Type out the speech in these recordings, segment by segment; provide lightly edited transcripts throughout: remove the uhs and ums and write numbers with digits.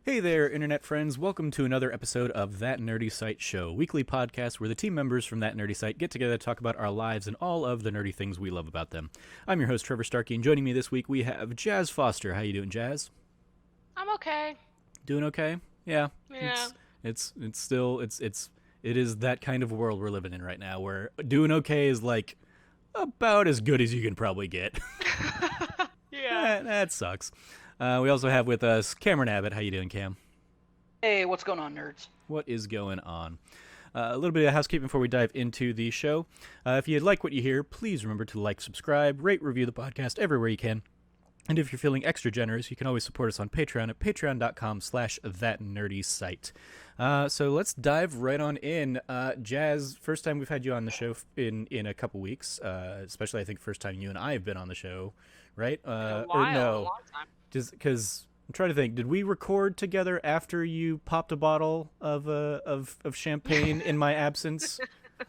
Hey there, internet friends. Welcome to another episode of That Nerdy Site Show, a weekly podcast where the team members from That Nerdy Site get together to talk about our lives and all of the nerdy things we love about them. I'm your host, Trevor Starkey, and joining me this week we have Jazz Foster. How you doing, Jazz? I'm okay. Doing okay? Yeah. Yeah. It is that kind of world we're living in right now, where doing okay is like about as good as you can probably get. Yeah. That sucks. We also have with us Cameron Abbott. How you doing, Cam? Hey, what's going on, nerds? What is going on? A little bit of housekeeping before we dive into the show. If you like what you hear, please remember to like, subscribe, rate, review the podcast everywhere you can. And if you're feeling extra generous, you can always support us on Patreon at patreon.com/thatnerdysite. So let's dive right on in. Jazz, first time we've had you on the show in a couple weeks, especially I think first time you and I have been on the show, right? A Or while, no, a long time. just because I'm trying to think, did we record together after you popped a bottle of champagne in my absence?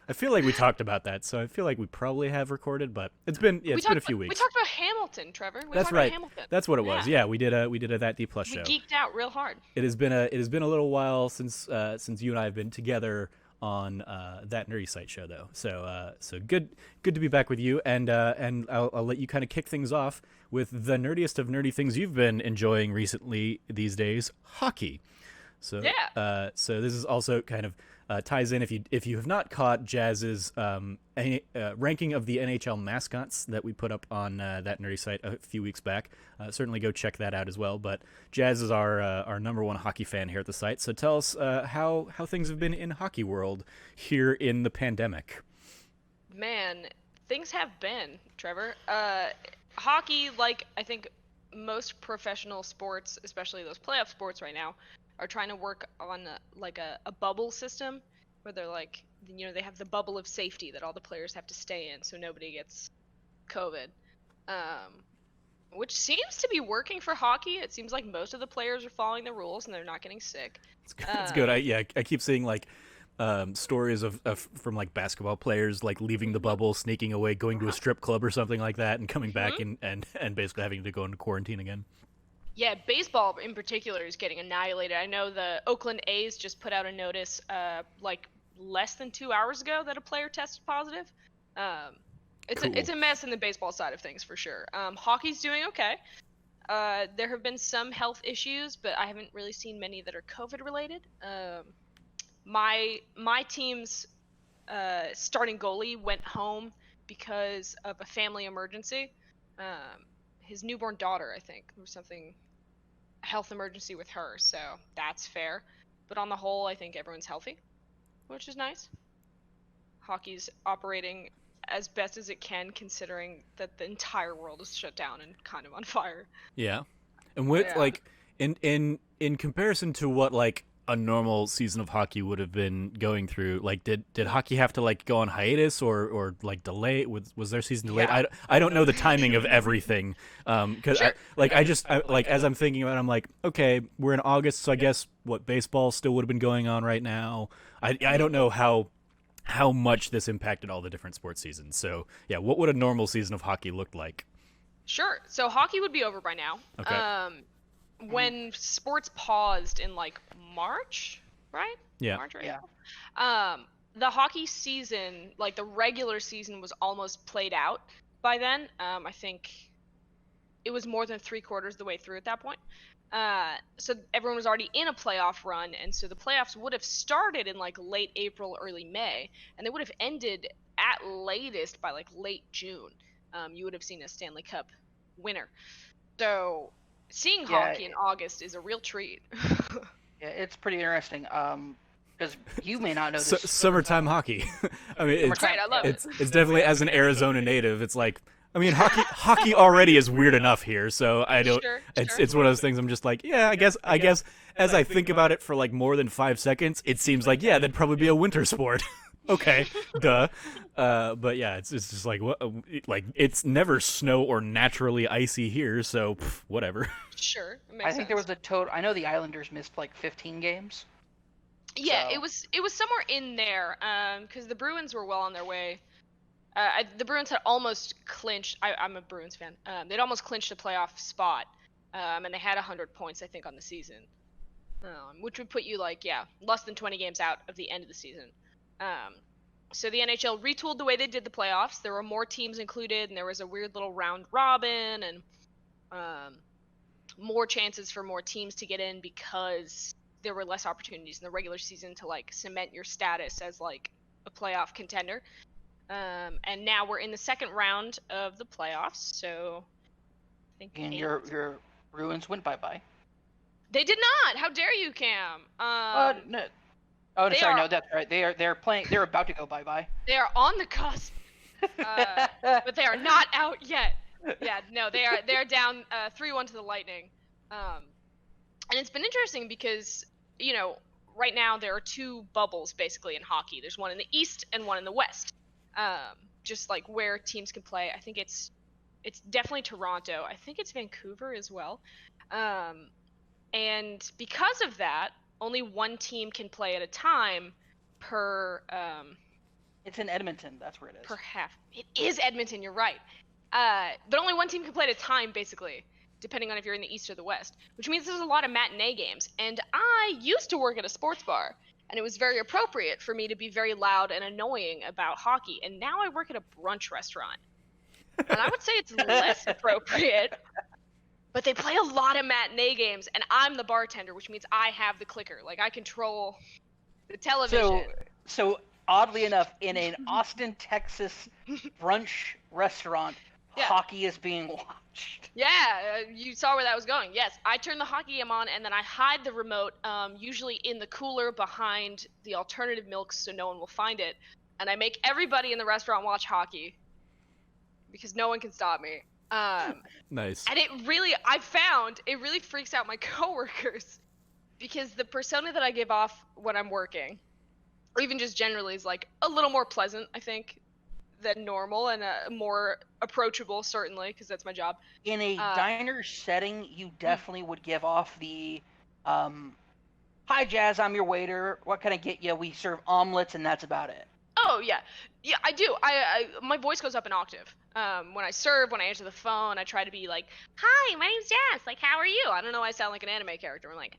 I feel like we talked about that, so I feel like we probably have recorded, but it's been a few weeks. We talked about Hamilton, Trevor. That's right. That's what it was. Yeah. Yeah, we did a That D Plus show. We geeked out real hard. It has been a little while since you and I have been together on That Nerdy Site show, though. So good to be back with you, and I'll let you kind of kick things off with the nerdiest of nerdy things you've been enjoying recently these days, hockey. So Yeah. so this is also kind of ties in if you have not caught Jazz's ranking of the NHL mascots that we put up on That Nerdy Site a few weeks back. Certainly go check that out as well. But Jazz is our number one hockey fan here at the site. So tell us how things have been in hockey world here in the pandemic. Man, things have been, Trevor. Hockey, like I think most professional sports, especially those playoff sports right now, are trying to work on a bubble system where they're like, they have the bubble of safety that all the players have to stay in so nobody gets COVID, which seems to be working for hockey. It seems like most of the players are following the rules and they're not getting sick. It's good. I keep seeing like stories of from like basketball players like leaving the bubble, sneaking away, going to a strip club or something like that, and coming back and basically having to go into quarantine again. Yeah, baseball in particular is getting annihilated. I know the Oakland A's just put out a notice like less than 2 hours ago that a player tested positive. It's a mess in the baseball side of things for sure. Hockey's doing okay. There have been some health issues, but I haven't really seen many that are COVID related. My team's starting goalie went home because of a family emergency. His newborn daughter, I think, there was something health emergency with her, so that's fair. But on the whole, I think everyone's healthy, which is nice. Hockey's operating as best as it can, considering that the entire world is shut down and kind of on fire. Yeah, and with like in comparison to what like a normal season of hockey would have been going through, like did hockey have to like go on hiatus or like delay? Was their season delayed? Yeah. I don't know the timing of everything, because Sure. as I'm thinking about it, I'm like, okay, we're in August, so I guess what baseball still would have been going on right now. I don't know how much this impacted all the different sports seasons. So yeah, what would a normal season of hockey look like? Sure. So hockey would be over by now. Okay. When sports paused in like March, right? Yeah. March or Yeah. April. The hockey season, like the regular season, was almost played out by then. I think it was more than 3/4 the way through at that point. So everyone was already in a playoff run, and so the playoffs would have started in like late April, early May, and they would have ended at latest by like late June. You would have seen a Stanley Cup winner. So seeing hockey in August is a real treat. Yeah, it's pretty interesting. Because you may not know this. Summertime hocky. I mean, it's, Right, I love it's definitely, as an Arizona native, it's like, I mean, hockey already is weird enough here, so I don't. Sure, It's one of those things. I'm just like, yeah, I guess as I think about it for like more than 5 seconds, it seems like, yeah, that'd probably be a winter sport. Okay, duh. But yeah, it's just like what, like it's never snow or naturally icy here, so whatever. Sure, it makes I think sense. there was a total. I know the Islanders missed like 15 games. Yeah, So- it was somewhere in there, because the Bruins were well on their way. The Bruins had almost clinched. I'm a Bruins fan. They'd almost clinched a playoff spot, and they had 100 points, I think, on the season. which would put you less than 20 games out of the end of the season. So the NHL retooled the way they did the playoffs. There were more teams included, and there was a weird little round robin, and more chances for more teams to get in because there were less opportunities in the regular season to cement your status as a playoff contender. And now we're in the second round of the playoffs, so I think. And your Bruins went bye-bye. They did not. How dare you, Cam? No. Oh, sorry. No, that's right. They're playing. They're about to go bye-bye. They are on the cusp, but they are not out yet. Yeah, no, they're down 3-1 to the Lightning. And it's been interesting because right now there are two bubbles basically in hockey. There's one in the East and one in the West. Just where teams can play. I think it's definitely Toronto. I think it's Vancouver as well. And because of that, only one team can play at a time per. It's in Edmonton. That's where it is. Per half. It is Edmonton. You're right. But only one team can play at a time, basically, depending on if you're in the East or the West. Which means there's a lot of matinee games. And I used to work at a sports bar, and it was very appropriate for me to be very loud and annoying about hockey. And now I work at a brunch restaurant, and I would say it's less appropriate. But they play a lot of matinee games, and I'm the bartender, which means I have the clicker. I control the television. So oddly enough, in an Austin, Texas brunch restaurant, hockey is being watched. Yeah, you saw where that was going. Yes, I turn the hockey game on, and then I hide the remote, usually in the cooler behind the alternative milks so no one will find it. And I make everybody in the restaurant watch hockey because no one can stop me. Nice. And I found it really freaks out my coworkers because the persona that I give off when I'm working, or even just generally, is a little more pleasant, I think, than normal, and more approachable, certainly, because that's my job. In a diner setting, you definitely would give off the, "Hi, Jazz, I'm your waiter. What can I get you? We serve omelets, and that's about it." Oh yeah, I do. My voice goes up an octave. When I serve, when I answer the phone, I try to be "Hi, my name's Jazz. How are you?" I don't know why I sound like an anime character. I'm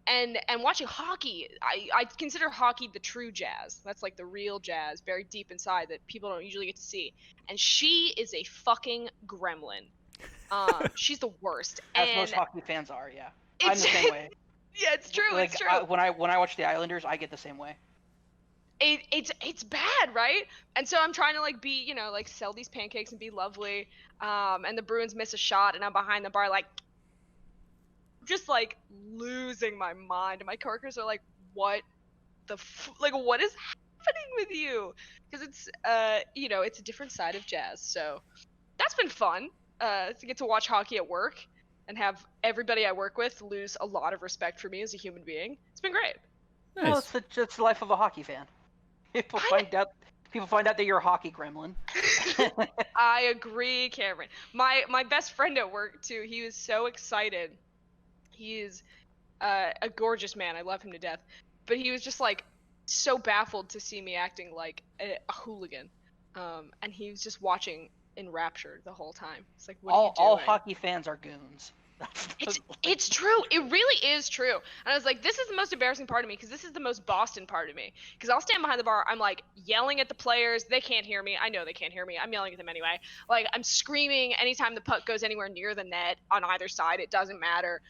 and watching hockey, I consider hockey the true jazz. That's the real jazz, very deep inside that people don't usually get to see. And she is a fucking gremlin. She's the worst. As most hockey fans are, yeah. I'm the same way. Yeah, it's true. It's true. When I watch the Islanders, I get the same way. It's bad, right? And so I'm trying to be sell these pancakes and be lovely, and the Bruins miss a shot, and I'm behind the bar just losing my mind, and my coworkers are what the what is happening with you? Because it's it's a different side of jazz, so that's been fun to get to watch hockey at work and have everybody I work with lose a lot of respect for me as a human being. It's been great. Nice. Well, it's the life of a hockey fan. People find out that you're a hockey gremlin. I agree, Cameron. My best friend at work too. He was so excited. He is a gorgeous man. I love him to death. But he was just so baffled to see me acting like a hooligan. And he was just watching enraptured the whole time. It's what are you doing? All hockey fans are goons. It's true. It really is true. And I was this is the most embarrassing part of me because this is the most Boston part of me. Because I'll stand behind the bar. I'm yelling at the players. They can't hear me. I know they can't hear me. I'm yelling at them anyway. I'm screaming anytime the puck goes anywhere near the net on either side. It doesn't matter.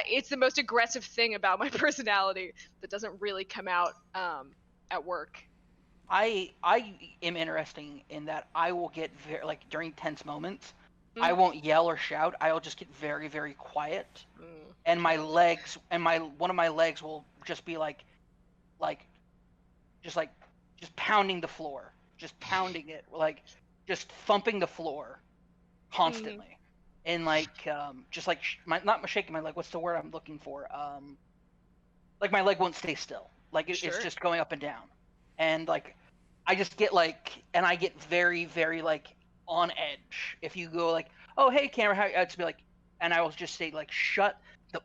It's the most aggressive thing about my personality that doesn't really come out at work. I am interesting in that I will get very, during tense moments, I won't yell or shout. I'll just get very, very quiet, and my legs one of my legs will just be just pounding the floor, just pounding it, just thumping the floor constantly, and not shaking my leg. What's the word I'm looking for? My leg won't stay still. It's just going up and down, and I just get and I get very, very on edge. If you go "Oh, hey, Cameron," how it's be and I will just say "Shut the,"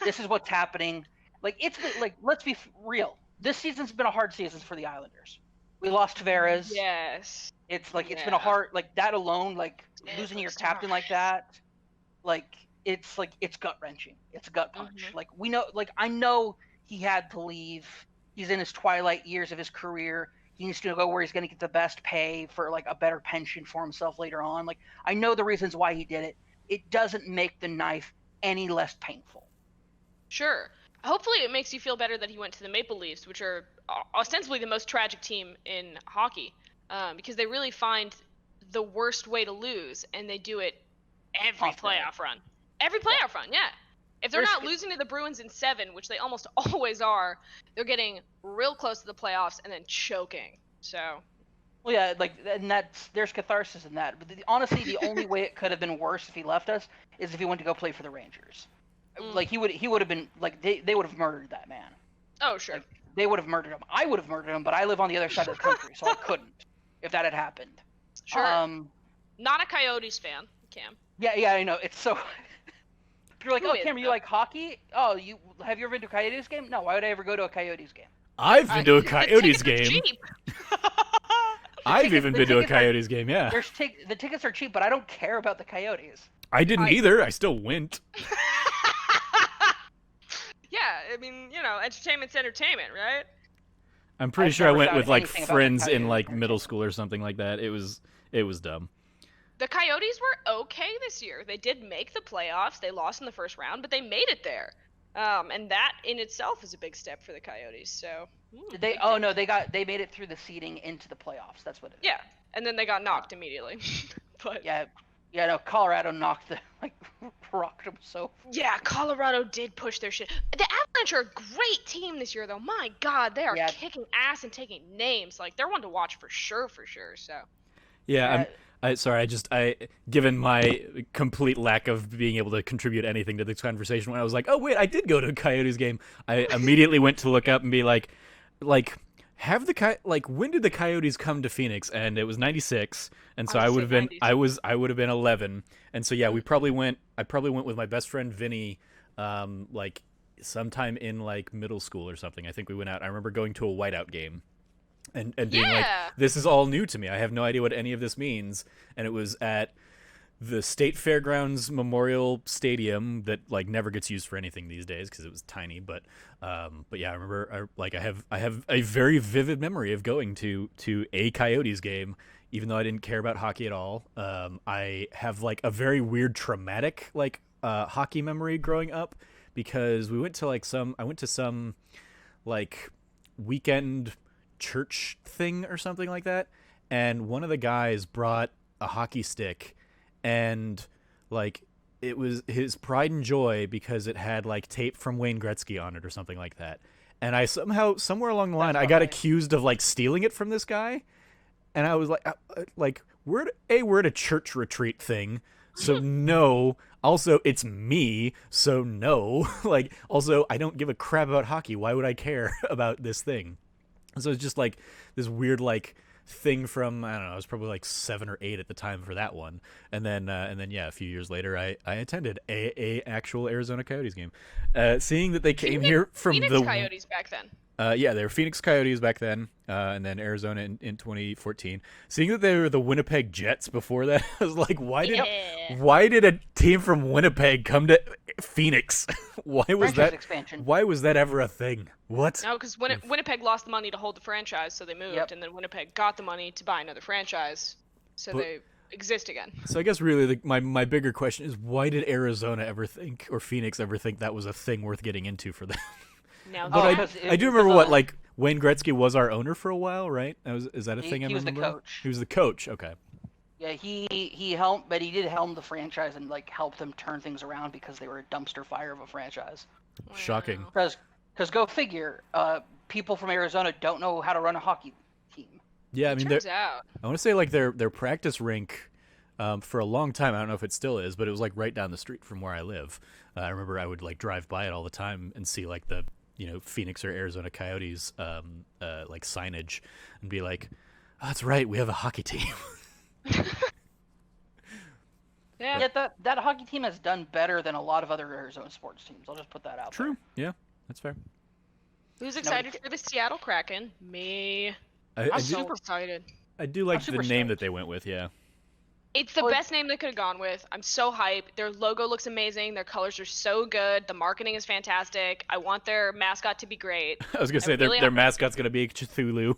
this is what's happening. It's let's be real. This season's been a hard season for the Islanders. We lost Tavares. Yes. It's it's been a hard that alone losing your captain like that. it's like it's gut wrenching. It's a gut punch. Mm-hmm. Like we know, like I know he had to leave. He's in his twilight years of his career. He needs to go where he's going to get the best pay for like a better pension for himself later on. Like I know the reasons why he did it. It doesn't make the knife any less painful. Sure. Hopefully it makes you feel better that he went to the Maple Leafs, which are ostensibly the most tragic team in hockey, because they really find the worst way to lose, and they do it every playoff run. Every playoff run, yeah. If they're not losing to the Bruins in 7, which they almost always are, they're getting real close to the playoffs and then choking. So. Well, yeah, like, and there's catharsis in that. But honestly, the only way it could have been worse if he left us is if he went to go play for the Rangers. Like he would have been like they would have murdered that man. Oh sure. Like, they would have murdered him. I would have murdered him, but I live on the other side of the country, so I couldn't if that had happened. Sure. Not a Coyotes fan, Cam. Yeah, I know. It's so. You're like, Who is, Cam, you like hockey? Oh, have you ever been to a Coyotes game? No, why would I ever go to a Coyotes game? I've been to a Coyotes game. Cheap. I've even been to a Coyotes game, yeah. The tickets are cheap, but I don't care about the Coyotes. I didn't either. I still went. Yeah, I mean, entertainment's entertainment, right? I'm pretty sure I went with like friends in like middle school or something like that. It was dumb. The Coyotes were okay this year. They did make the playoffs. They lost in the first round, but they made it there. And that in itself is a big step for the Coyotes. So did they? Oh no, they made it through the seeding into the playoffs. That's what it is. Yeah, and then they got knocked immediately. But yeah, no, Colorado rocked them so. Yeah, Colorado did push their shit. The Avalanche are a great team this year, though. My God, they are kicking ass and taking names. Like they're one to watch for sure. So. Yeah, given my complete lack of being able to contribute anything to this conversation, when I was like, oh wait, I did go to a Coyotes game, I immediately went to look up and be like, when did the Coyotes come to Phoenix? And it was 96, and so I would have been 11, and so yeah, I probably went with my best friend Vinny, like sometime in like middle school or something. I think we went out. I remember going to a whiteout game. And being like, this is all new to me. I have no idea what any of this means. And it was at the State Fairgrounds Memorial Stadium that like never gets used for anything these days because it was tiny. But yeah, I remember I have a very vivid memory of going to a Coyotes game, even though I didn't care about hockey at all. I have like a very weird traumatic like hockey memory growing up because I went to some like weekend church thing or something like that, and one of the guys brought a hockey stick, and like it was his pride and joy because it had like tape from Wayne Gretzky on it or something like that, and I somewhere along the line I got accused of like stealing it from this guy, and I was like we're at a church retreat thing, so no. Also, it's me, so no. Like, also, I don't give a crap about hockey. Why would I care about this thing? So it's just like this weird like thing from, I don't know, I was probably like 7 or 8 at the time for that one, and then yeah, a few years later I attended a actual Arizona Coyotes game, seeing that they came here from Phoenix Coyotes back then. Yeah, they were Phoenix Coyotes back then, and then Arizona in 2014. Seeing that they were the Winnipeg Jets before that, I was like, why did a team from Winnipeg come to Phoenix? Why was that ever a thing? What? No, because Winnipeg lost the money to hold the franchise, so they moved, and then Winnipeg got the money to buy another franchise, so they exist again. So I guess really my bigger question is, why did Arizona ever think, or Phoenix ever think, that was a thing worth getting into for them? Now, but I do remember like Wayne Gretzky was our owner for a while, right? Is that a thing? He was the coach. He was the coach. Okay. Yeah, he helped, but he did helm the franchise and like help them turn things around because they were a dumpster fire of a franchise. Wow. Shocking. Because go figure, people from Arizona don't know how to run a hockey team. Yeah, I mean, turns out. I want to say like their practice rink, for a long time, I don't know if it still is, but it was like right down the street from where I live. I remember I would like drive by it all the time and see like the Phoenix or Arizona Coyotes like signage and be like, oh, that's right, we have a hockey team. Yeah, that hockey team has done better than a lot of other Arizona sports teams. I'll just put that out True. There. Yeah, that's fair. Who's excited for the Seattle Kraken? Me. I'm super excited. I do like the name that they went with, yeah. It's the best name they could have gone with. I'm so hyped. Their logo looks amazing. Their colors are so good. The marketing is fantastic. I want their mascot to be great. I was gonna say their mascot's gonna be Cthulhu.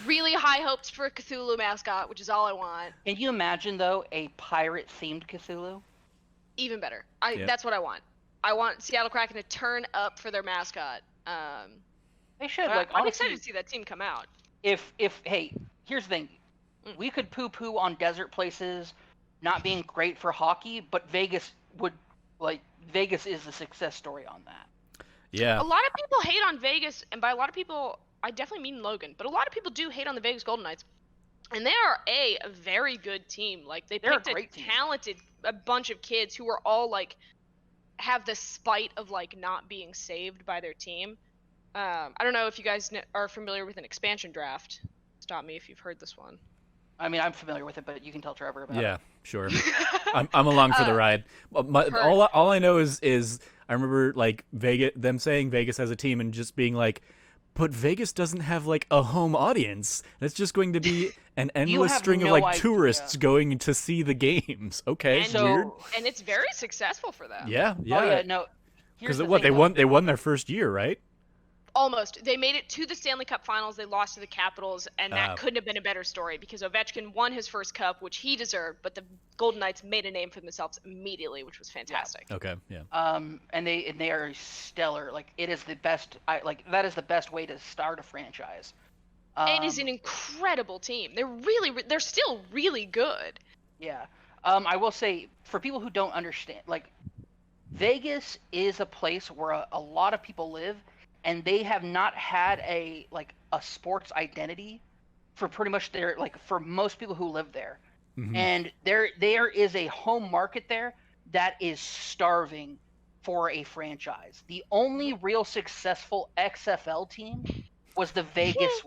Really high hopes for a Cthulhu mascot, which is all I want. Can you imagine though a pirate-themed Cthulhu? Even better. That's what I want. I want Seattle Kraken to turn up for their mascot. They should. I'm Honestly, excited to see that team come out. If hey, here's the thing. We could poo-poo on desert places not being great for hockey, but Vegas is the success story on that. Yeah. A lot of people hate on Vegas, and by a lot of people, I definitely mean Logan, but a lot of people do hate on the Vegas Golden Knights. And they are a very good team. Like, they're picked a talented bunch of kids who are all, like, have the spite of, like, not being saved by their team. I don't know if you guys are familiar with an expansion draft. Stop me if you've heard this one. I mean, I'm familiar with it, but you can tell Trevor about it. Yeah, sure. I'm along for the ride. All I know is I remember like them saying Vegas has a team and just being like, but Vegas doesn't have like a home audience. It's just going to be an endless string of like tourists going to see the games. Okay, weird. And it's very successful for them. Yeah. Oh yeah, no. Because they won their first year, right? Almost. They made it to the Stanley Cup Finals. They lost to the Capitals, and that couldn't have been a better story because Ovechkin won his first cup, which he deserved, but the Golden Knights made a name for themselves immediately, which was fantastic. Yeah. Okay, yeah. And they are stellar. Like, it is the best. That is the best way to start a franchise. It is an incredible team. They're still really good. Yeah. I will say, for people who don't understand, like, Vegas is a place where a lot of people live. And they have not had a sports identity for pretty much for most people who live there. Mm-hmm. And there is a home market there that is starving for a franchise. The only real successful XFL team was the Vegas,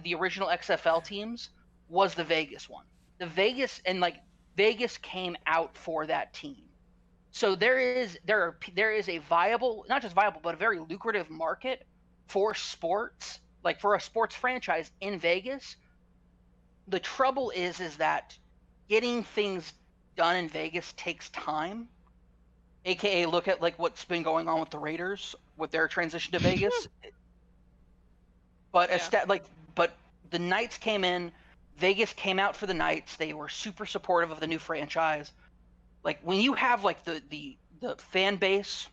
the original XFL teams was the Vegas one. Vegas came out for that team. So there is a viable, not just viable, but a very lucrative market for sports, like for a sports franchise in Vegas. The trouble is that getting things done in Vegas takes time. AKA look at like what's been going on with the Raiders with their transition to Vegas. But but the Knights came in, Vegas came out for the Knights. They were super supportive of the new franchise. Like, when you have like the fan base,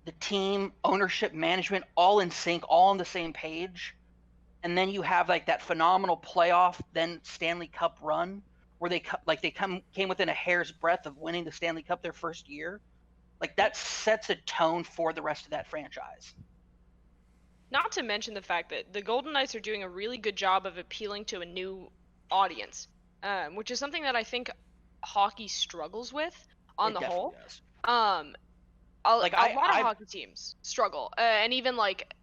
the team, ownership, management, all in sync, all on the same page, and then you have like that phenomenal playoff, then Stanley Cup run where they came within a hair's breadth of winning the Stanley Cup their first year, like that sets a tone for the rest of that franchise. Not to mention the fact that the Golden Knights are doing a really good job of appealing to a new audience, which is something that I think hockey struggles with on the whole. A lot of hockey teams struggle, and even like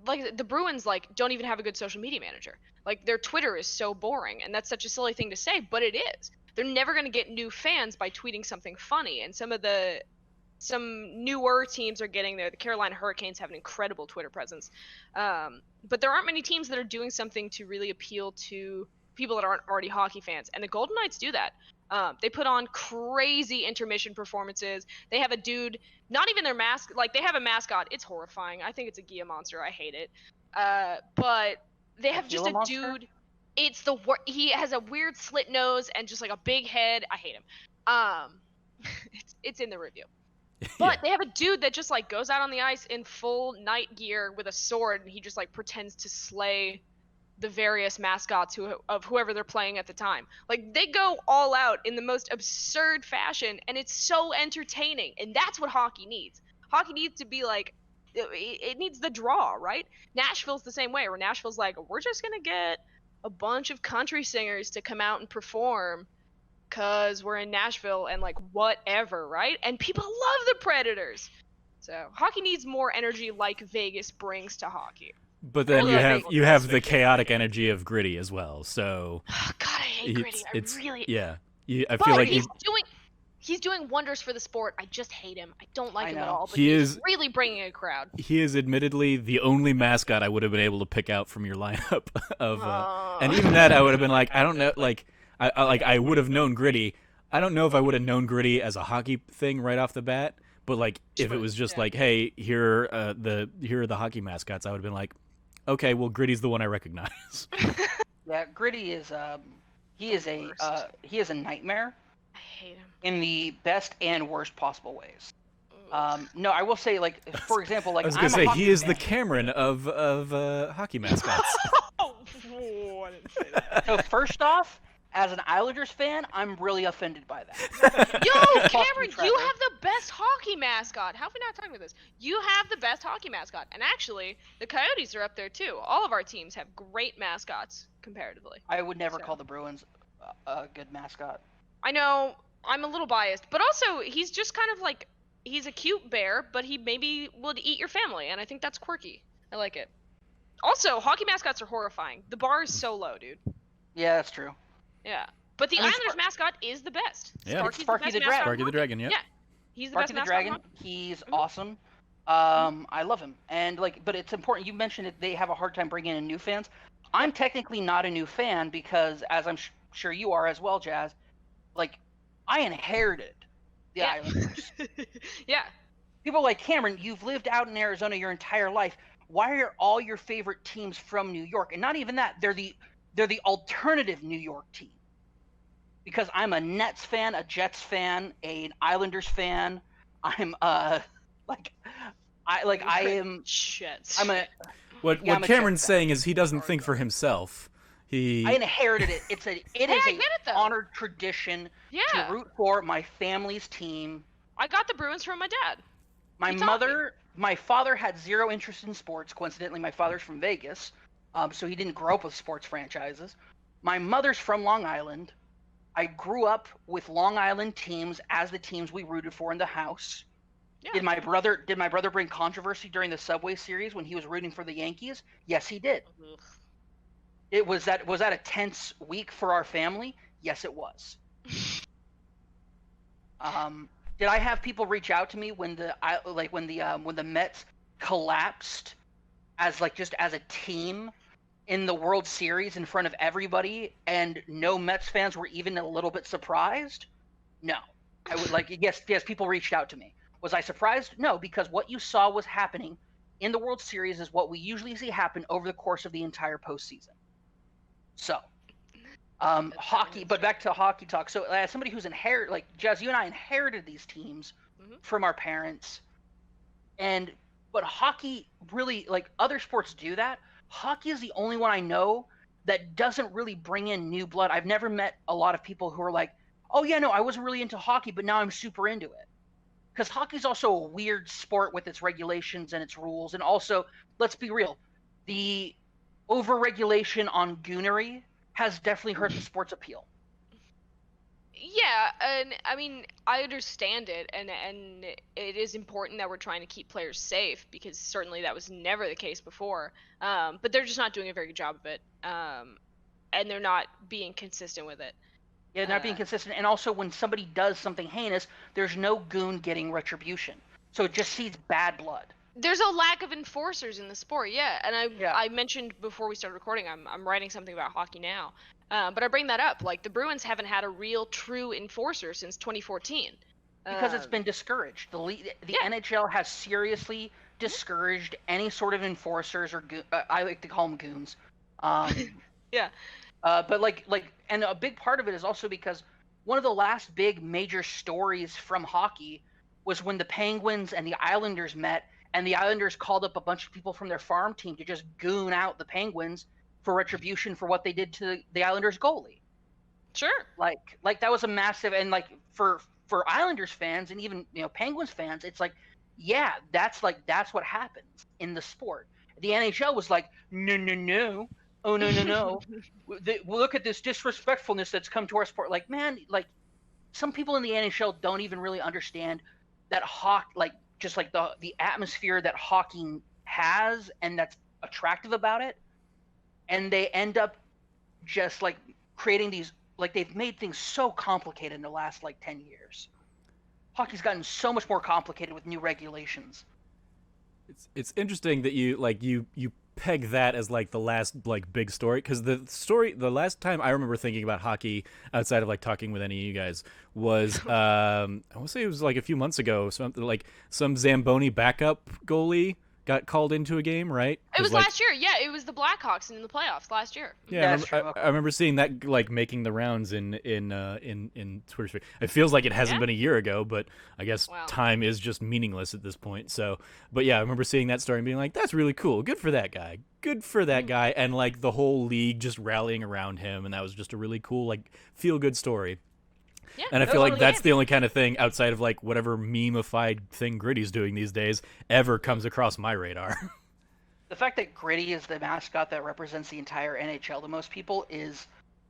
the Bruins don't even have a good social media manager. Like, their Twitter is so boring, and that's such a silly thing to say, but it is. They're never going to get new fans by tweeting something funny, and some newer teams are getting there. The Carolina Hurricanes have an incredible Twitter presence, but there aren't many teams that are doing something to really appeal to people that aren't already hockey fans, and the Golden Knights do that. They put on crazy intermission performances. They have a dude, not even their they have a mascot. It's horrifying. I think it's a Gia monster. I hate it. But they have just a dude. It's he has a weird slit nose and just like a big head. I hate him. It's in the review. But they have a dude that just like goes out on the ice in full night gear with a sword, and he just like pretends to slay the various mascots of whoever they're playing at the time. Like, they go all out in the most absurd fashion, and it's so entertaining. And that's what hockey needs. Hockey needs to be like, it needs the draw, right? Nashville's the same way, where Nashville's like, we're just gonna get a bunch of country singers to come out and perform because we're in Nashville and like whatever, right? And people love the Predators. So hockey needs more energy like Vegas brings to hockey. But then you have the chaotic energy of Gritty as well. So God, I hate Gritty. I feel like he's doing wonders for the sport. I just hate him. I don't like him at all. But he's really bringing a crowd. He is admittedly the only mascot I would have been able to pick out from your lineup of, and even that I would have been like, I don't know, like I would have known Gritty. I don't know if I would have known Gritty as a hockey thing right off the bat, but like if it was just like, hey, here are the hockey mascots, I would have been like, okay, well, Gritty's the one I recognize. Yeah, Gritty is he is a nightmare I hate him. in the best and worst possible ways. No, I will say, like, for example, like I was gonna I'm say a hockey he is fan. the Cameron of hockey mascots. Oh, I didn't say that. So first off, as an Islanders fan, I'm really offended by that. Yo, Fuck you, Cameron, Trevor. you have the best hockey mascot. How have we not talking about this? You have the best hockey mascot. And actually, the Coyotes are up there too. All of our teams have great mascots comparatively. I would never So. call the Bruins a good mascot. I know I'm a little biased, but also he's just kind of like he's a cute bear, but he maybe would eat your family, and I think that's quirky. I like it. Also, hockey mascots are horrifying. The bar is so low, dude. Yeah, that's true. Yeah. But the I mean, Islanders mascot is the best. Yeah. Sparky's Sparky the the best Dragon. mascot. Sparky the Dragon, yeah. Yeah. He's the Sparky best the mascot. Dragon, he's awesome. I love him, and like, but it's important. You mentioned that they have a hard time bringing in new fans. I'm technically not a new fan because, as I'm sure you are as well, Jazz. Like, I inherited the Yeah. Islanders. Yeah. People like Cameron, you've lived out in Arizona your entire life. Why are all your favorite teams from New York? And not even that, they're the alternative New York team. Because I'm a Nets fan, a Jets fan, an Islanders fan. I'm I am Jets. I'm a What Yeah, I'm a Cameron's Jets fan. saying is he doesn't think for himself. I inherited it. It is I a get it, though. honored tradition Yeah. to root for my family's team. I got the Bruins from my dad. My father had zero interest in sports. Coincidentally, my father's from Vegas, so he didn't grow up with sports franchises. My mother's from Long Island. I grew up with Long Island teams as the teams we rooted for in the house. Yeah. Did my brother bring controversy during the Subway Series when he was rooting for the Yankees? Yes, he did. Ugh. Was that a tense week for our family? Yes, it was. Did I have people reach out to me when the Mets collapsed as a team in the World Series in front of everybody, and no Mets fans were even a little bit surprised? No. I would yes, people reached out to me. Was I surprised? No, because what you saw was happening in the World Series is what we usually see happen over the course of the entire postseason. So, hockey, but back to hockey talk. So, as somebody who's Jazz, you and I inherited these teams from our parents, but hockey really, like other sports do that. Hockey is the only one I know that doesn't really bring in new blood. I've never met a lot of people who are like, oh yeah, no, I wasn't really into hockey, but now I'm super into it. Because hockey's also a weird sport with its regulations and its rules, and also, let's be real, the over-regulation on goonery has definitely hurt the sport's appeal. Yeah, and I mean, I understand it, and it is important that we're trying to keep players safe, because certainly that was never the case before. But they're just not doing a very good job of it, and they're not being consistent with it. Yeah, not being consistent, and also when somebody does something heinous, there's no goon getting retribution, so it just sees bad blood. There's a lack of enforcers in the sport, yeah. And I mentioned before we started recording, I'm writing something about hockey now. But I bring that up, like the Bruins haven't had a real true enforcer since 2014. Because it's been discouraged. The NHL has seriously discouraged any sort of enforcers or I like to call them goons. Yeah. But and a big part of it is also because one of the last big major stories from hockey was when the Penguins and the Islanders met, and the Islanders called up a bunch of people from their farm team to just goon out the Penguins for retribution for what they did to the Islanders goalie. Sure. Like that was a massive, and for Islanders fans and even Penguins fans, it's like, yeah, that's what happens in the sport. The NHL was like, no, oh no. Look at this disrespectfulness that's come to our sport. Like, man, some people in the NHL don't even really understand that hockey, the atmosphere that hockey has and that's attractive about it, and they end up just creating these, they've made things so complicated in the last 10 years. Hockey's gotten so much more complicated with new regulations. It's interesting that you peg that as like the last like big story, because the last time I remember thinking about hockey outside of like talking with any of you guys was I want to say it was like a few months ago, something like some Zamboni backup goalie got called into a game, right? It was like, last year. Yeah, it was the Blackhawks in the playoffs last year. Yeah, That's I remember seeing that like making the rounds in Twitter Street. It feels like it hasn't been a year ago, but I guess time is just meaningless at this point. So, but yeah, I remember seeing that story and being like, "That's really cool. Good for that guy. Good for that guy." And like the whole league just rallying around him, and that was just a really cool like feel good story. Yeah, and I feel like that's the only kind of thing outside of like whatever meme-ified thing Gritty's doing these days ever comes across my radar. The fact that Gritty is the mascot that represents the entire NHL to most people is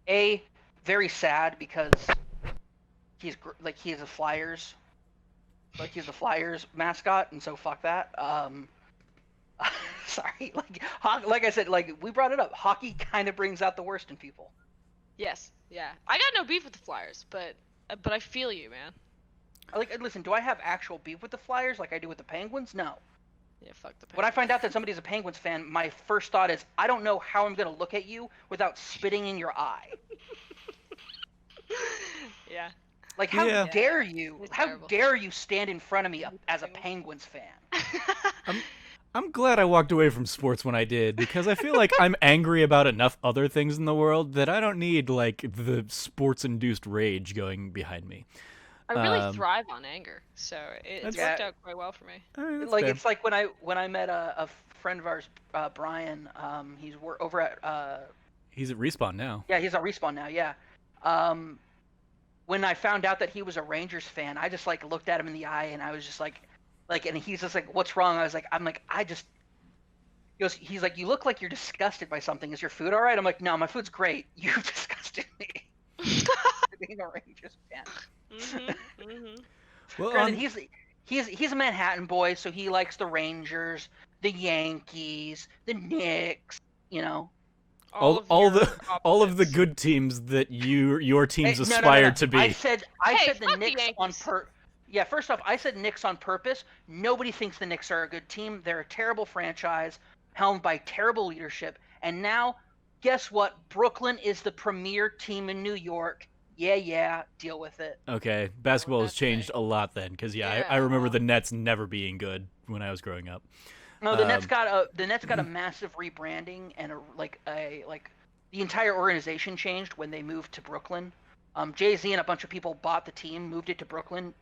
very sad, because he is a Flyers, he's the Flyers mascot, and so fuck that. Sorry, like I said, like we brought it up, hockey kind of brings out the worst in people. Yes, yeah. I got no beef with the Flyers, but I feel you, man. Listen, do I have actual beef with the Flyers like I do with the Penguins? No. Yeah, fuck the Penguins. When I find out that somebody's a Penguins fan, my first thought is, I don't know how I'm going to look at you without spitting in your eye. Yeah. Like, how dare you? It's How terrible. dare you stand in front of me as a Penguins fan? I'm glad I walked away from sports when I did, because I feel like I'm angry about enough other things in the world that I don't need like the sports-induced rage going behind me. I really thrive on anger, so it's worked out quite well for me. Like fair. It's like when I met a friend of ours, Brian. He's over at. He's at Respawn now. Yeah, he's at Respawn now. Yeah. When I found out that he was a Rangers fan, I just like looked at him in the eye, and I was just like, and he's just like, "What's wrong?" He's like, "You look like you're disgusted by something. Is your food all right?" I'm like, "No, my food's great. You disgusted me." Being a Rangers fan. Well, granted, he's a Manhattan boy, so he likes the Rangers, the Yankees, the Knicks. You know, all of the good teams that your teams aspire to be. I said the Knicks on purpose. Yeah, first off, I said Knicks on purpose. Nobody thinks the Knicks are a good team. They're a terrible franchise, helmed by terrible leadership. And now, guess what? Brooklyn is the premier team in New York. Yeah, deal with it. Okay, basketball has changed a lot then, because I remember the Nets never being good when I was growing up. No, the Nets got a massive rebranding, and the entire organization changed when they moved to Brooklyn. Jay-Z and a bunch of people bought the team, moved it to Brooklyn,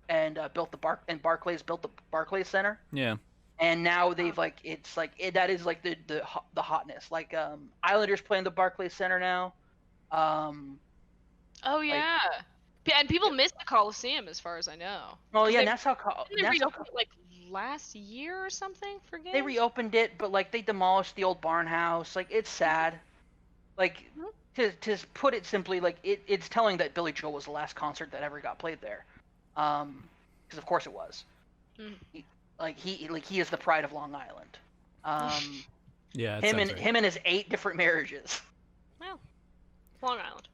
and built Barclays built the Barclays Center. Yeah. And now they've that is like the hotness. Like Islanders playing the Barclays Center now. Oh yeah, and people miss the Coliseum, as far as I know. Oh yeah, Nassau. They reopened it like last year or something for games. They reopened it, but like they demolished the old barn house. Like it's sad. Like to put it simply, like it's telling that Billy Joel was the last concert that ever got played there. Because of course it was. He is the pride of Long Island. Yeah. Him and his 8 different marriages. Well, Long Island.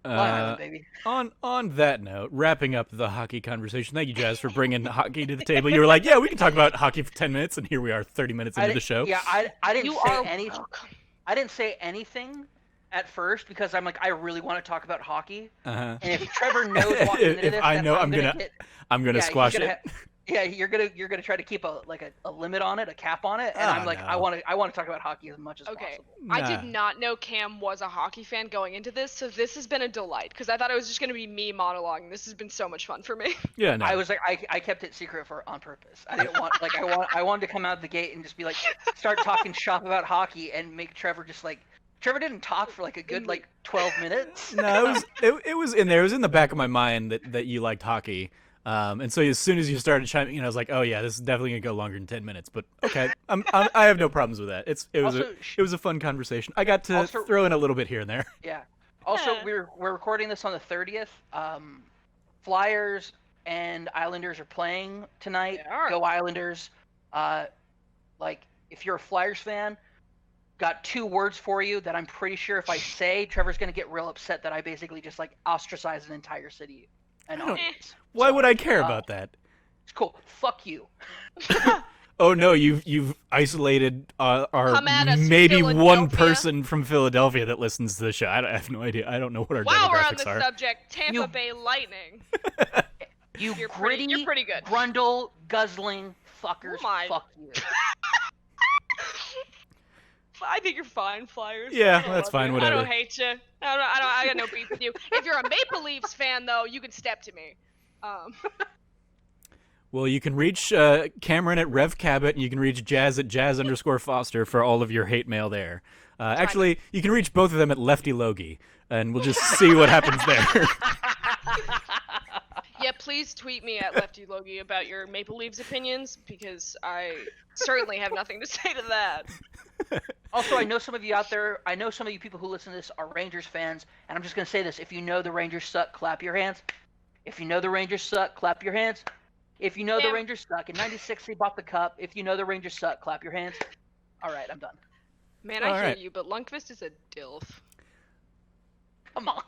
Long Island, baby. On that note, wrapping up the hockey conversation. Thank you, Jazz, for bringing hockey to the table. You were like, "Yeah, we can talk about hockey for 10 minutes," and here we are, 30 minutes into the show. Yeah, I didn't say anything. I didn't say anything at first because I'm like, I really want to talk about hockey. And if Trevor knows walking into this, I'm gonna squash it. Yeah, you're gonna try to keep a limit on it, a cap on it, and I'm like, no. I want to talk about hockey as much as possible. Nah. I did not know Cam was a hockey fan going into this, so this has been a delight because I thought it was just gonna be me monologuing. This has been so much fun for me. Yeah, no. I was like, I kept it secret on purpose. I didn't want I wanted to come out the gate and just be like, start talking shop about hockey and make Trevor just like. Trevor didn't talk for like a good 12 minutes. No, it was in there. It was in the back of my mind that you liked hockey. And so as soon as you started chiming in, I was like, "Oh yeah, this is definitely gonna go longer than 10 minutes." But okay, I have no problems with that. It was a fun conversation. I got to throw in a little bit here and there. Yeah. Also, we're recording this on the 30th. Flyers and Islanders are playing tonight. Go Islanders! If you're a Flyers fan, got 2 words for you that I'm pretty sure if I say, Trevor's gonna get real upset that I basically just ostracize an entire city. Why would I care about that? It's cool. Fuck you. Oh no, you've isolated our Come at us, maybe one Philadelphia. person from Philadelphia that listens to the show. I have no idea. I don't know what our While we're on demographics the are. subject, Tampa You- Bay Lightning. You You're gritty, pretty good. grundle, guzzling fuckers. Oh my. Fuck you. I think you're fine, Flyers. Yeah, I that's love fine, you. whatever. I don't hate you. I got no beef with you. If you're a Maple Leafs fan, though, you can step to me. Well, you can reach Cameron at Rev Cabot, and you can reach Jazz at Jazz_Foster for all of your hate mail there. Actually, you can reach both of them at Lefty Logie, and we'll just see what happens there. Yeah, please tweet me at Lefty Logie about your Maple Leafs opinions, because I certainly have nothing to say to that. Also, I know some of you out there, I know some of you people who listen to this are Rangers fans, and I'm just going to say this. If you know the Rangers suck, clap your hands. If you know the Rangers suck, clap your hands. If you know the Rangers suck, in 96 they bought the cup. If you know the Rangers suck, clap your hands. All right, I'm done. Man, I hear you, but Lundqvist is a dilf. Come on.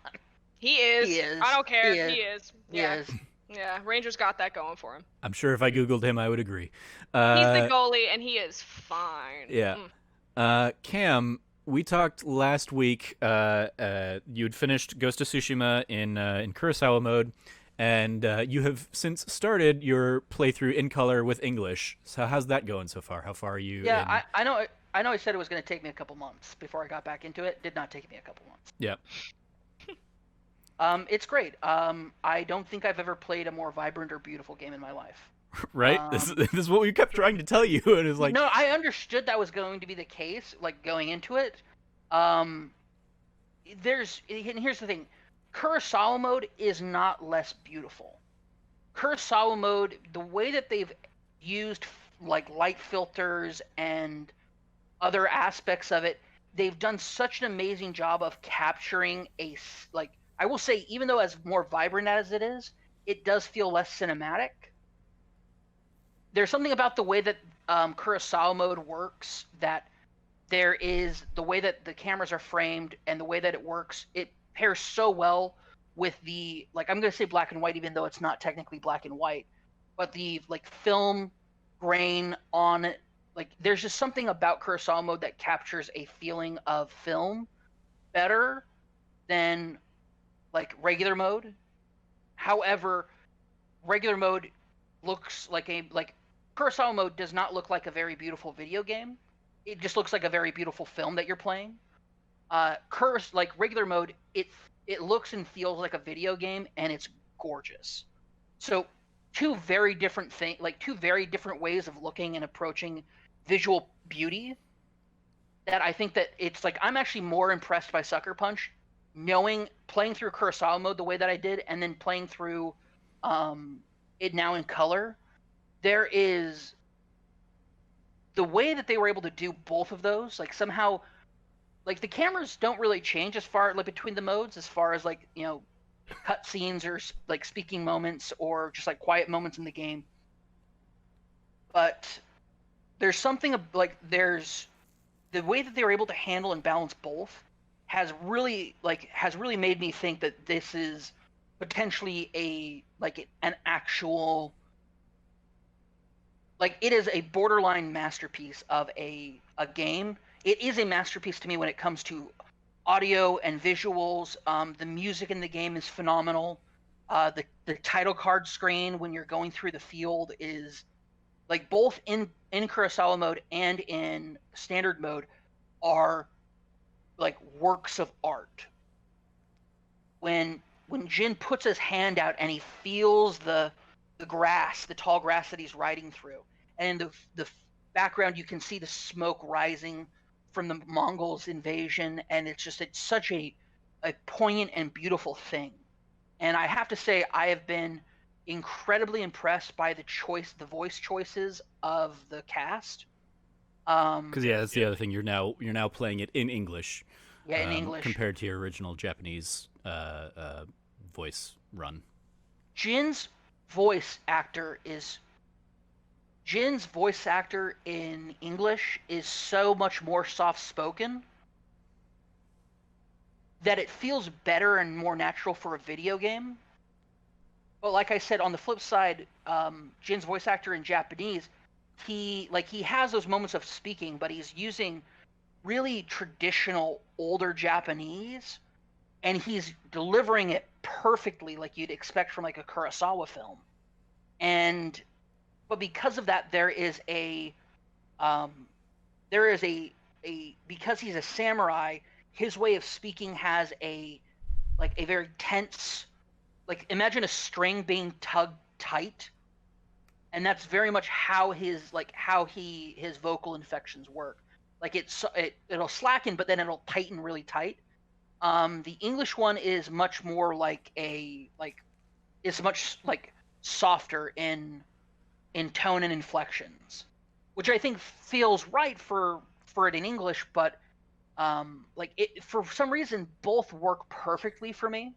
He is. He is. I don't care. He He is. He Yeah. is. Yeah, Rangers got that going for him. I'm sure if I Googled him, I would agree. He's the goalie, and he is fine. Yeah. Cam, we talked last week. You'd finished Ghost of Tsushima in Kurosawa mode, and you have since started your playthrough in color with English. So how's that going so far? How far are you? Yeah, I know. I know. I said it was going to take me a couple months before I got back into it. Did not take me a couple months. Yeah. It's great. I don't think I've ever played a more vibrant or beautiful game in my life. Right. This is what we kept trying to tell you, and it's like no, I understood that was going to be the case, like going into it. And here's the thing, Kurosawa mode is not less beautiful. Kurosawa mode, the way that they've used like light filters and other aspects of it, they've done such an amazing job of capturing I will say, even though as more vibrant as it is, it does feel less cinematic. There's something about the way that Kurosawa mode works, that there is the way that the cameras are framed and the way that it works. It pairs so well with the, like, I'm going to say black and white, even though it's not technically black and white, but the like film grain on it. Like, there's just something about Kurosawa mode that captures a feeling of film better than like regular mode. However, regular mode looks like Kurosawa mode does not look like a very beautiful video game. It just looks like a very beautiful film that you're playing. Regular mode, it looks and feels like a video game, and it's gorgeous. So two very different ways of looking and approaching visual beauty. That I think that it's like, I'm actually more impressed by Sucker Punch playing through Kurosawa mode the way that I did, and then playing through it now in color. There is the way that they were able to do both of those, like somehow, like the cameras don't really change as far like between the modes, as far as like, you know, cut scenes or like speaking moments or just like quiet moments in the game. But there's something like there's the way that they were able to handle and balance both has really made me think that this is potentially an actual, like, it is a borderline masterpiece of a game. It is a masterpiece to me when it comes to audio and visuals. The music in the game is phenomenal. The title card screen when you're going through the field is, like, both in Kurosawa mode and in standard mode are like works of art. When Jin puts his hand out and he feels the grass, the tall grass that he's riding through, and in the background you can see the smoke rising from the Mongols' invasion, and it's such a poignant and beautiful thing. And I have to say, I have been incredibly impressed by the voice choices of the cast. Because that's the other thing. You're now playing it in English. Yeah, in English compared to your original Japanese voice run. Jin's voice actor in English is so much more soft-spoken that it feels better and more natural for a video game. But like I said, on the flip side, Jin's voice actor in Japanese he has those moments of speaking, but he's using really traditional older Japanese, and he's delivering it perfectly like you'd expect from like a Kurosawa film. But because of that, there is a because he's a samurai, his way of speaking has a very tense, like imagine a string being tugged tight, and that's very much how his vocal inflections work. Like it'll slacken, but then it'll tighten really tight. The English one is much more it's much softer in tone and inflections, which I think feels right for it in English, but for some reason both work perfectly for me.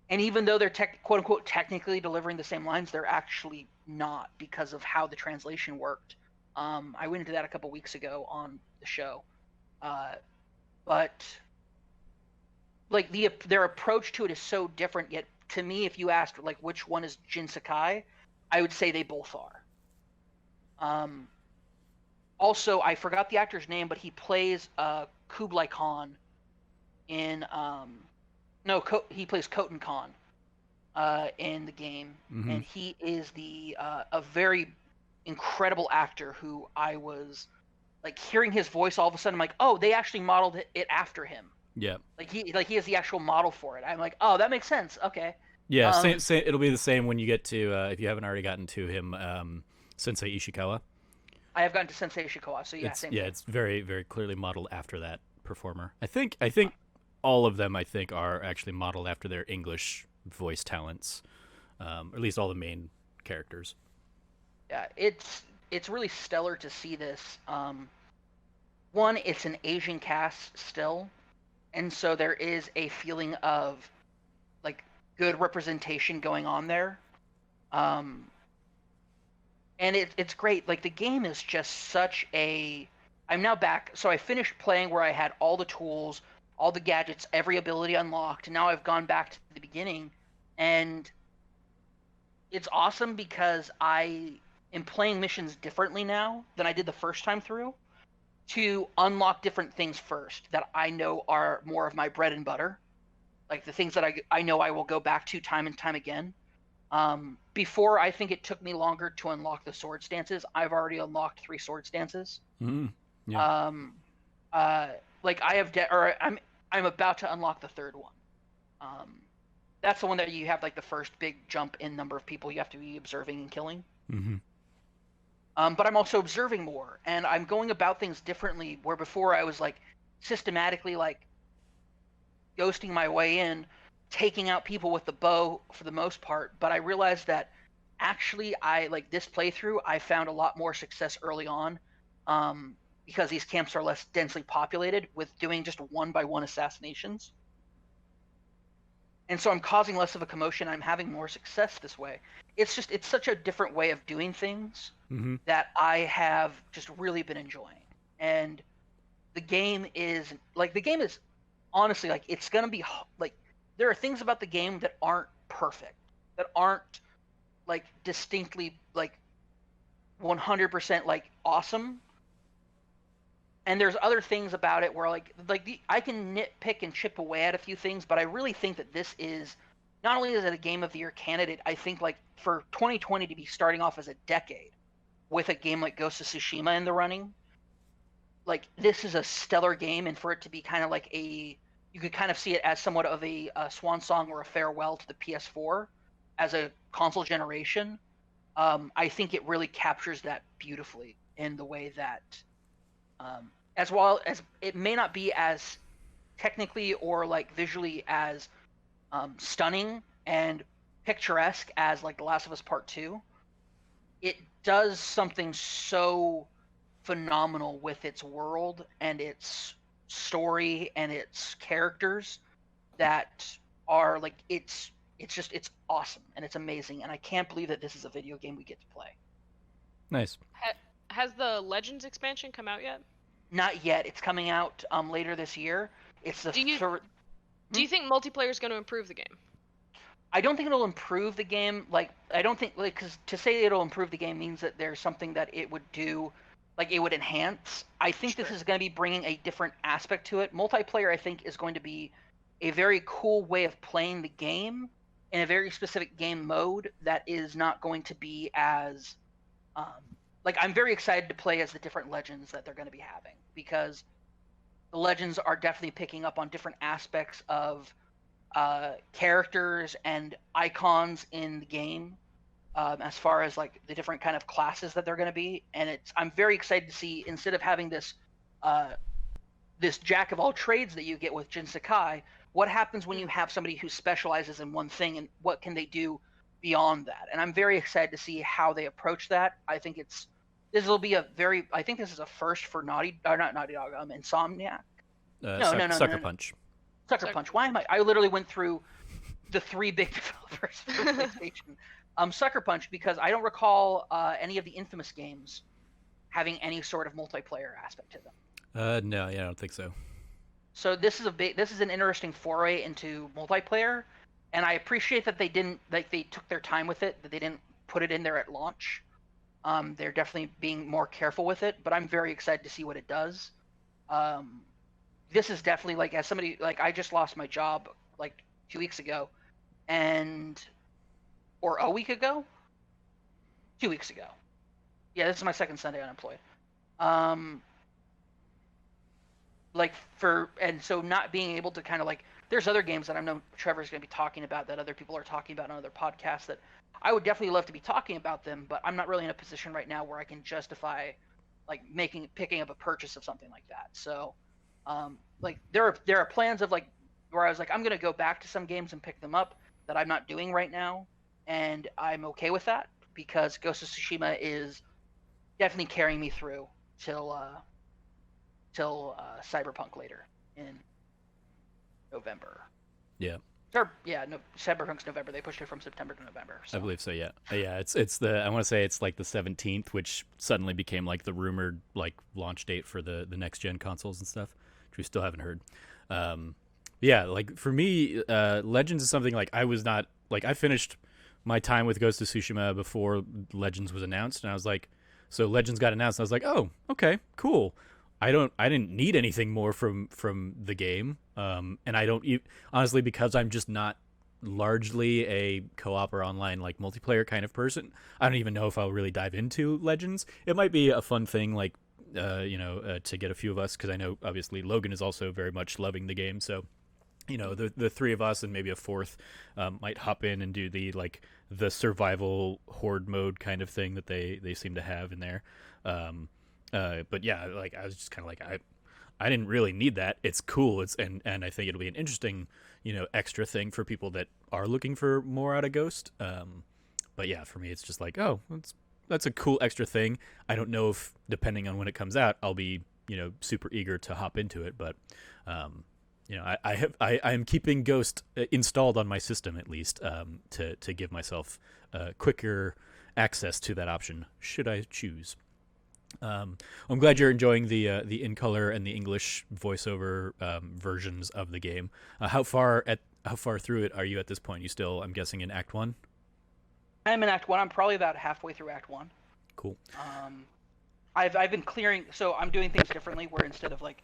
And even though they're quote unquote technically delivering the same lines, they're actually not because of how the translation worked. I went into that a couple weeks ago on the show, but their approach to it is so different. Yet to me, if you asked which one is Jin Sakai, I would say they both are. Also, I forgot the actor's name, but he plays Kublai Khan in he plays Khotan Khan in the game, and he is a very incredible actor who I was hearing his voice all of a sudden. I'm like, oh, they actually modeled it after him. Yeah. He is the actual model for it. I'm like, oh, that makes sense. Okay. Yeah, same. It'll be the same when you get to if you haven't already gotten to him, Sensei Ishikawa. I have gotten to Sensei Ishikawa, so yeah, same. Yeah, it's very, very clearly modeled after that performer. I think all of them are actually modeled after their English voice talents, or at least all the main characters. Yeah, it's really stellar to see this. One, it's an Asian cast still, and so there is a feeling of good representation going on there. And it's great. The game is just such a... I'm now back. So I finished playing where I had all the tools, all the gadgets, every ability unlocked. And now I've gone back to the beginning. And it's awesome because I am playing missions differently now than I did the first time through to unlock different things first that I know are more of my bread and butter. The things that I know I will go back to time and time again. Before, I think it took me longer to unlock the sword stances. I've already unlocked 3 sword stances. Mm-hmm. Yeah. I'm about to unlock the 3rd one. That's the one that you have the first big jump in number of people you have to be observing and killing. Mm-hmm. But I'm also observing more, and I'm going about things differently. Where before I was systematically ghosting my way in, taking out people with the bow for the most part, but I realized that actually this playthrough I found a lot more success early on, because these camps are less densely populated with doing just 1-by-1 assassinations, and so I'm causing less of a commotion. I'm having more success this way. It's such a different way of doing things that I have just really been enjoying. And the game is honestly, it's gonna be there are things about the game that aren't perfect, that aren't distinctly 100% awesome, and there's other things about it where I can nitpick and chip away at a few things, but I really think that this is not only is it a Game of the Year candidate, I think for 2020 to be starting off as a decade with a game like Ghost of Tsushima in the running, this is a stellar game, and for it to be kind of you could kind of see it as somewhat of a swan song or a farewell to the PS4 as a console generation. I think it really captures that beautifully in the way that, as well as it may not be as technically or visually as stunning and picturesque as The Last of Us Part 2, it does something so phenomenal with its world and its story and its characters that are it's awesome and it's amazing, and I can't believe that this is a video game we get to play. Nice. Has the Legends expansion come out yet? Not yet. It's coming out later this year. It's the third. Do you think multiplayer is going to improve the game? I don't think it'll improve the game. Like, I don't think, like, because to say it'll improve the game means that there's something that it would do, like it would enhance. I think this is going to be bringing a different aspect to it. Multiplayer, I think, is going to be a very cool way of playing the game in a very specific game mode that is not going to be as, like, I'm very excited to play as the different legends that they're going to be having, because the legends are definitely picking up on different aspects of characters and icons in the game, as far as like the different kind of classes that they're going to be. And I'm very excited to see, instead of having this this jack of all trades that you get with Jin Sakai, what happens when you have somebody who specializes in one thing, and what can they do beyond that? And I'm very excited to see how they approach that. I think I think this is a first for Insomniac. Sucker Punch. Sucker Punch. Why am I literally went through the 3 big developers for PlayStation. Sucker Punch, because I don't recall any of the Infamous games having any sort of multiplayer aspect to them. No, yeah, I don't think so. So this is an interesting foray into multiplayer, and I appreciate that they took their time with it, that they didn't put it in there at launch. They're definitely being more careful with it, but I'm very excited to see what it does. This is definitely, like, as somebody, like, I just lost my job like 2 weeks ago, or a week ago, 2 weeks ago. Yeah, this is my second Sunday unemployed. So not being able to kind of, like, there's other games that I know Trevor's going to be talking about, that other people are talking about on other podcasts, that I would definitely love to be talking about them, but I'm not really in a position right now where I can justify, like, picking up a purchase of something like that. So, like, there are plans of, like, where I was like, I'm going to go back to some games and pick them up that I'm not doing right now, and I'm okay with that, because Ghost of Tsushima is definitely carrying me through till Cyberpunk later in November. Yeah. Cyberpunk's November. They pushed it from September to November. So. I believe so. Yeah. Yeah. It's I want to say it's like the 17th, which suddenly became like the rumored like launch date for the next gen consoles and stuff, which we still haven't heard. Yeah. Like for me, Legends is something like I finished my time with Ghost of Tsushima before Legends was announced, and I was like, so Legends got announced, and I was like, oh, okay, cool. I didn't need anything more from the game, and I don't honestly, because I'm just not largely a co-op or online like multiplayer kind of person. I don't even know if I'll really dive into Legends. It might be a fun thing, like to get a few of us, because I know obviously Logan is also very much loving the game, so the 3 of us and maybe a 4th might hop in and do the survival horde mode kind of thing that they seem to have in there. But yeah, like I was just kind of like, I didn't really need that. It's cool. And I think it'll be an interesting, extra thing for people that are looking for more out of Ghost. But yeah, for me, it's just like, oh, that's a cool extra thing. I don't know if, depending on when it comes out, I'll be, super eager to hop into it. But, I am keeping Ghost installed on my system at least, to give myself quicker access to that option should I choose. I'm glad you're enjoying the in color and the English voiceover versions of the game. How far through it are you at this point? You still, I'm guessing, in Act 1? I'm in Act 1. I'm probably about halfway through Act 1. Cool. I've been clearing, so I'm doing things differently, where instead of like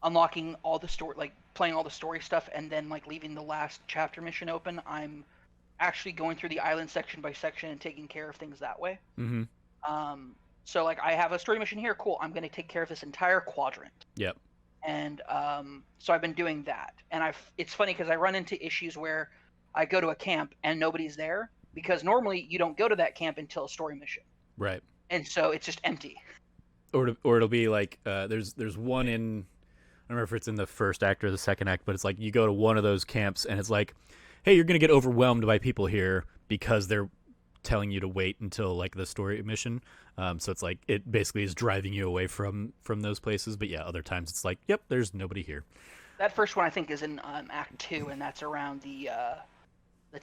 unlocking all the story, like playing all the story stuff and then like leaving the last chapter mission open, I'm actually going through the island section by section and taking care of things that way. Mm-hmm. So like I have a story mission here, cool, I'm going to take care of this entire quadrant. Yep. And so I've been doing that. And it's funny because I run into issues where I go to a camp and nobody's there, because normally you don't go to that camp until a story mission. Right. And so it's just empty. Or it'll be like there's one in, I don't remember if it's in the first act or the second act, but it's like you go to one of those camps and it's like, hey, you're going to get overwhelmed by people here because they're telling you to wait until like the story mission. So it's like it basically is driving you away from those places. But yeah, other times it's like, yep, there's nobody here. That first one I think is in Act 2, and that's around the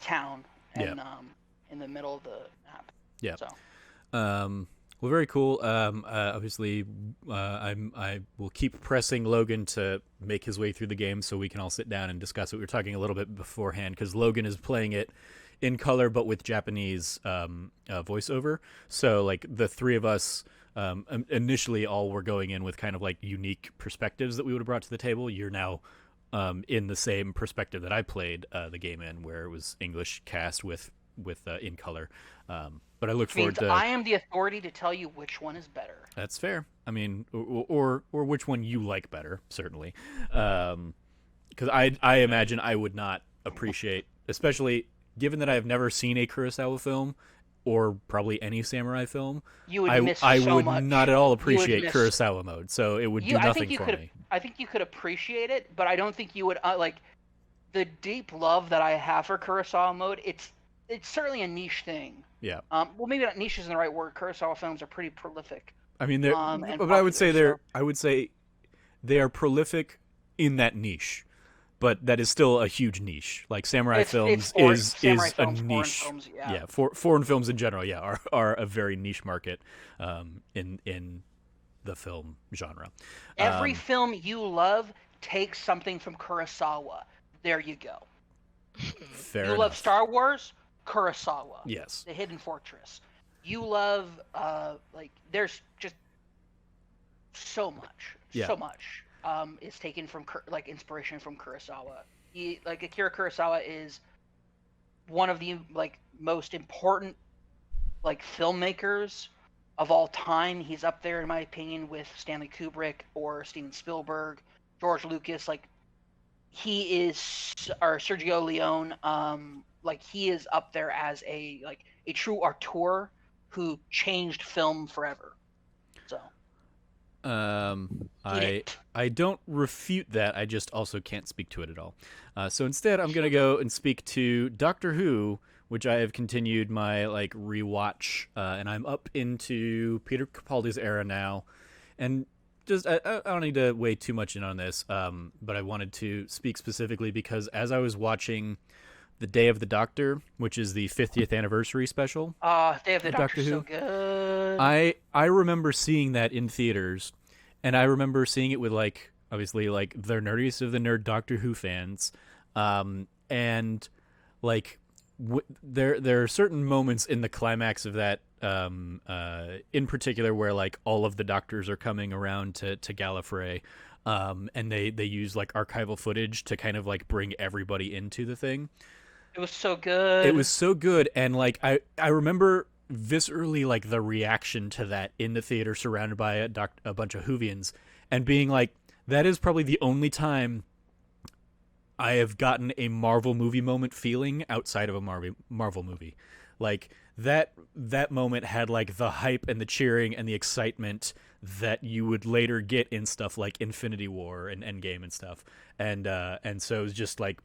town and in the middle of the map. Yeah. So. Well, very cool. Obviously, I will keep pressing Logan to make his way through the game so we can all sit down and discuss it. We were talking a little bit beforehand because Logan is playing it in color but with Japanese voiceover. So like the three of us initially all were going in with kind of like unique perspectives that we would have brought to the table. You're now in the same perspective that I played the game in, where it was English cast with in color. But I look forward to. I am the authority to tell you which one is better. That's fair. I mean, or which one you like better, certainly. Because I imagine I would not appreciate, especially given that I have never seen a Kurosawa film or probably any samurai film. You would miss I so would much. not at all appreciate Kurosawa mode, so it would do nothing for me. I think you could appreciate it, but I don't think you would like the deep love that I have for Kurosawa mode. It's certainly a niche thing. Yeah. Well, maybe not niche isn't the right word. Kurosawa films are pretty prolific. I mean, but I would say they are prolific in that niche, but that is still a huge niche. Like samurai films is a niche. Foreign films, foreign films in general, are a very niche market in the film genre. Every film you love takes something from Kurosawa. There you go. Fair you enough. love Star Wars? Kurosawa. Yes. The Hidden Fortress. You love like there's just so much is taken from like inspiration from Kurosawa. Like Akira Kurosawa is one of the like most important like filmmakers of all time. He's up there in my opinion with Stanley Kubrick or Steven Spielberg, George Lucas. Like he is, or Sergio Leone. Like he is up there as a true auteur who changed film forever. So I don't refute that. I just also can't speak to it at all. So instead, I'm gonna go and speak to Doctor Who, which I have continued my like rewatch, and I'm up into Peter Capaldi's era now, and just I don't need to weigh too much in on this, but I wanted to speak specifically because as I was watching The Day of the Doctor, which is the 50th anniversary special. Day of the Doctor so good. I remember seeing that in theaters, and I remember seeing it with like obviously like the nerdiest of the nerd Doctor Who fans, and like there are certain moments in the climax of that, in particular where like all of the doctors are coming around to Gallifrey. And they use like archival footage to kind of like bring everybody into the thing. It was so good. It was so good, and like I remember viscerally like the reaction to that in the theater, surrounded by a bunch of Whovians, and being like, that is probably the only time I have gotten a Marvel movie moment feeling outside of a Marvel movie. Like that moment had like the hype and the cheering and the excitement that you would later get in stuff like Infinity War and Endgame and stuff. And so it was just like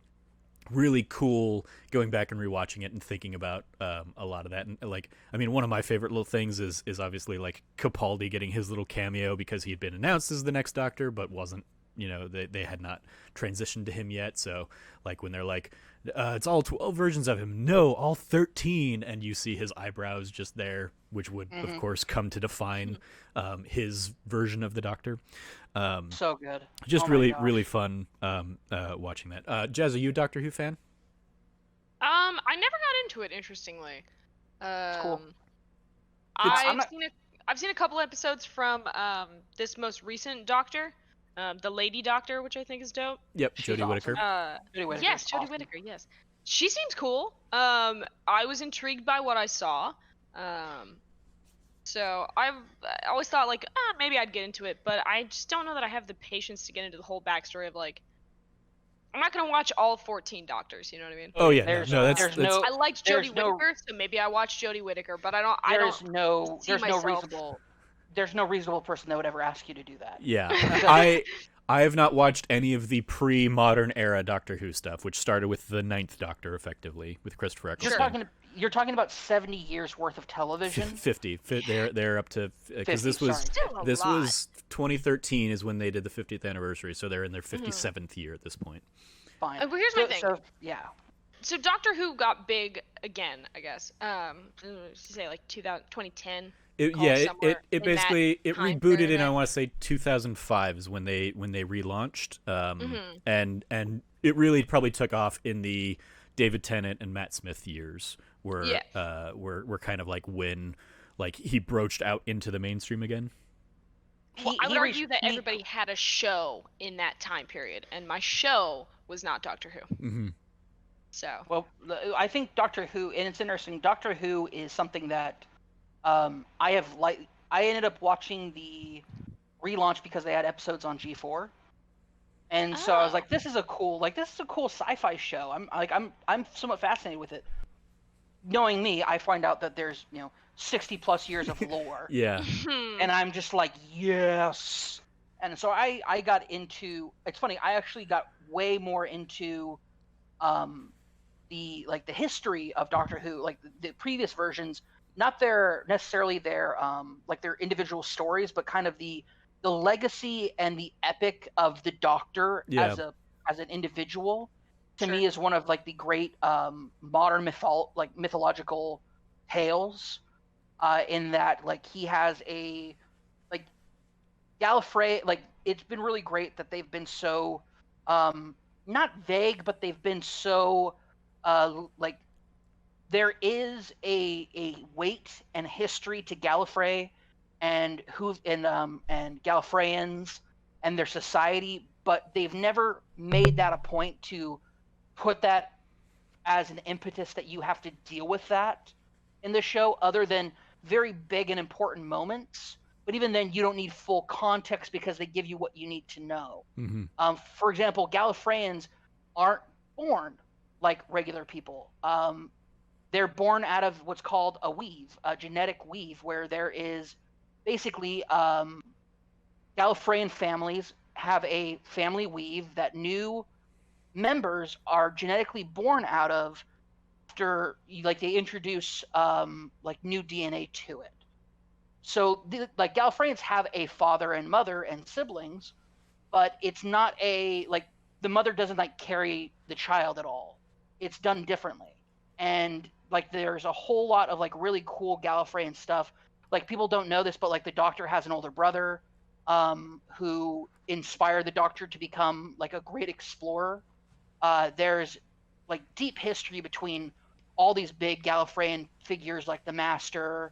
really cool going back and rewatching it and thinking about a lot of that. And like, I mean, one of my favorite little things is obviously like Capaldi getting his little cameo because he had been announced as the next Doctor, but wasn't, you know, they had not transitioned to him yet. So like when they're like, it's all 12 versions of him, no, all 13, and you see his eyebrows just there, which would of course come to define his version of the Doctor. So good. Just really fun watching that. Jazz, are you a Doctor Who fan? I never got into it, interestingly. It's cool. I've seen a couple episodes from this most recent Doctor, the Lady Doctor, which I think is dope. Yep, She's Jodie Whittaker. Yes, Jodie Whittaker. Yes, she seems cool. I was intrigued by what I saw. So I always thought like, maybe I'd get into it, but I just don't know that I have the patience to get into the whole backstory of like, I'm not gonna watch all 14 Doctors. You know what I mean? Oh yeah, There's that's I liked Jodie Whittaker, so maybe I watched Jodie Whittaker, but there's no reasonable person that would ever ask you to do that. Yeah, I have not watched any of the pre-modern era Doctor Who stuff, which started with the 9th Doctor, effectively, with Christopher Eccleston. You're talking about 70 years worth of television. 50. They're up to, because this was 2013 is when they did the 50th anniversary, so they're in their 57th year at this point. Fine. Well, here's my thing. So Doctor Who got big again, I guess. Say like 2010. Yeah, somewhere it in that basically it time rebooted period in, I then? want to say 2005 is when they relaunched, Mm-hmm. and it really probably took off in the David Tennant and Matt Smith years, Yeah. were kind of like when like he broached out into the mainstream again. Well, I would he reached argue that he everybody had a show in that time period, and my show was not Doctor Who. Mm-hmm. So. well, I think Doctor Who, and it's interesting. Doctor Who is something that I ended up watching the relaunch because they had episodes on G4. And so I was Oh. like, this is a cool sci-fi show. I'm somewhat fascinated with it. Knowing me, I find out that there's 60 plus years of lore, Yeah. and I'm just like, yes. And so I got into. It's funny. I actually got way more into the history of Doctor Who, like the previous versions, not necessarily their like their individual stories, but kind of the legacy and the epic of the Doctor Yeah. as an individual. To Sure. me, is one of like the great modern mythological tales. In that, like he has a like Gallifrey. Like it's been really great that they've been so not vague, but they've been so like there is a weight and history to Gallifrey and Gallifreyans and their society, but they've never made that a point to put that as an impetus that you have to deal with that in the show, other than very big and important moments. But even then, you don't need full context because they give you what you need to know. Mm-hmm. For example, Gallifreyans aren't born like regular people. They're born out of what's called a weave, a genetic weave, where there is basically Gallifreyan families have a family weave that new members are genetically born out of after like they introduce like new DNA to it. So like Gallifreyans have a father and mother and siblings, but it's not like the mother doesn't like carry the child at all. It's done differently. And like there's a whole lot of like really cool Gallifreyan stuff. Like people don't know this, but like the Doctor has an older brother who inspired the Doctor to become like a great explorer. There's like deep history between all these big Gallifreyan figures like the Master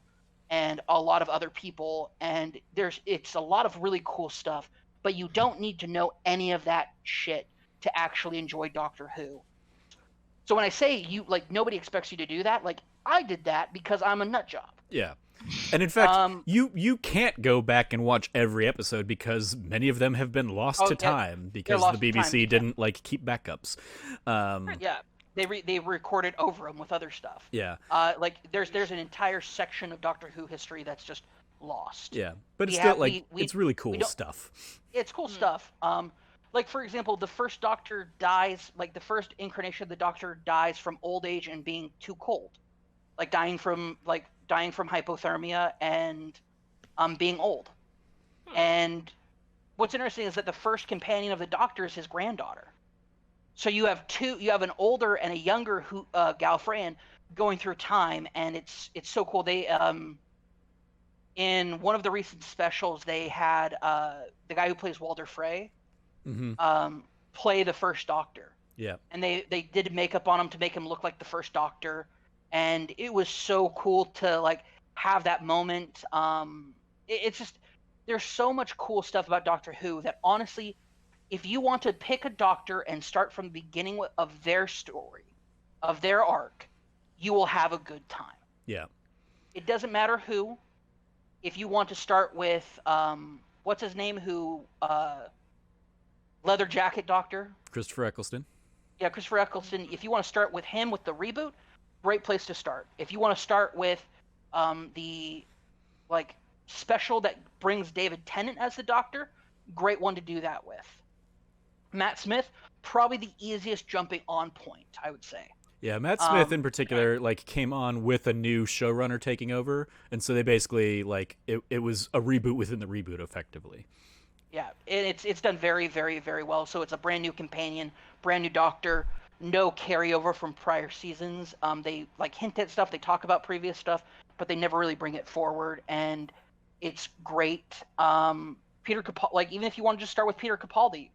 and a lot of other people, and it's a lot of really cool stuff, but you don't need to know any of that shit to actually enjoy Doctor Who. So when I say you like nobody expects you to do that, like I did that because I'm a nut job. Yeah. And in fact, you can't go back and watch every episode because many of them have been lost to time because lost the to time, BBC didn't like keep backups. Yeah, they recorded over them with other stuff. Yeah. Like there's an entire section of Doctor Who history that's just lost. Yeah, but it's still like it's really cool stuff. It's cool stuff. Like for example, the first Doctor dies. Like the first incarnation of the Doctor dies from old age and being too cold, like dying from hypothermia and being old. And what's interesting is that the first companion of the Doctor is his granddaughter. So you have an older and a younger Gallifreyan going through time, and it's so cool. They in one of the recent specials they had the guy who plays Walder Frey play the first Doctor. Yeah. And they did makeup on him to make him look like the first Doctor, and it was so cool to like have that moment. It's just there's so much cool stuff about Doctor Who that honestly, if you want to pick a Doctor and start from the beginning of their story, of their arc, you will have a good time. Yeah. It doesn't matter who. If you want to start with what's his name, leather jacket Doctor, Christopher Eccleston. Yeah, Christopher Eccleston. If you want to start with him with the reboot, great place to start. If you want to start with the like special that brings David Tennant as the Doctor, great one to do that with. Matt Smith, probably the easiest jumping on point, I would say. Yeah, Matt Smith in particular like came on with a new showrunner taking over, and so they basically like it was a reboot within the reboot effectively. Yeah, it's done very, very, very well. So it's a brand new companion, brand new Doctor, no carryover from prior seasons. They like hint at stuff, they talk about previous stuff, but they never really bring it forward, and it's great. Peter Capaldi, like even if you want to just start with Peter Capaldi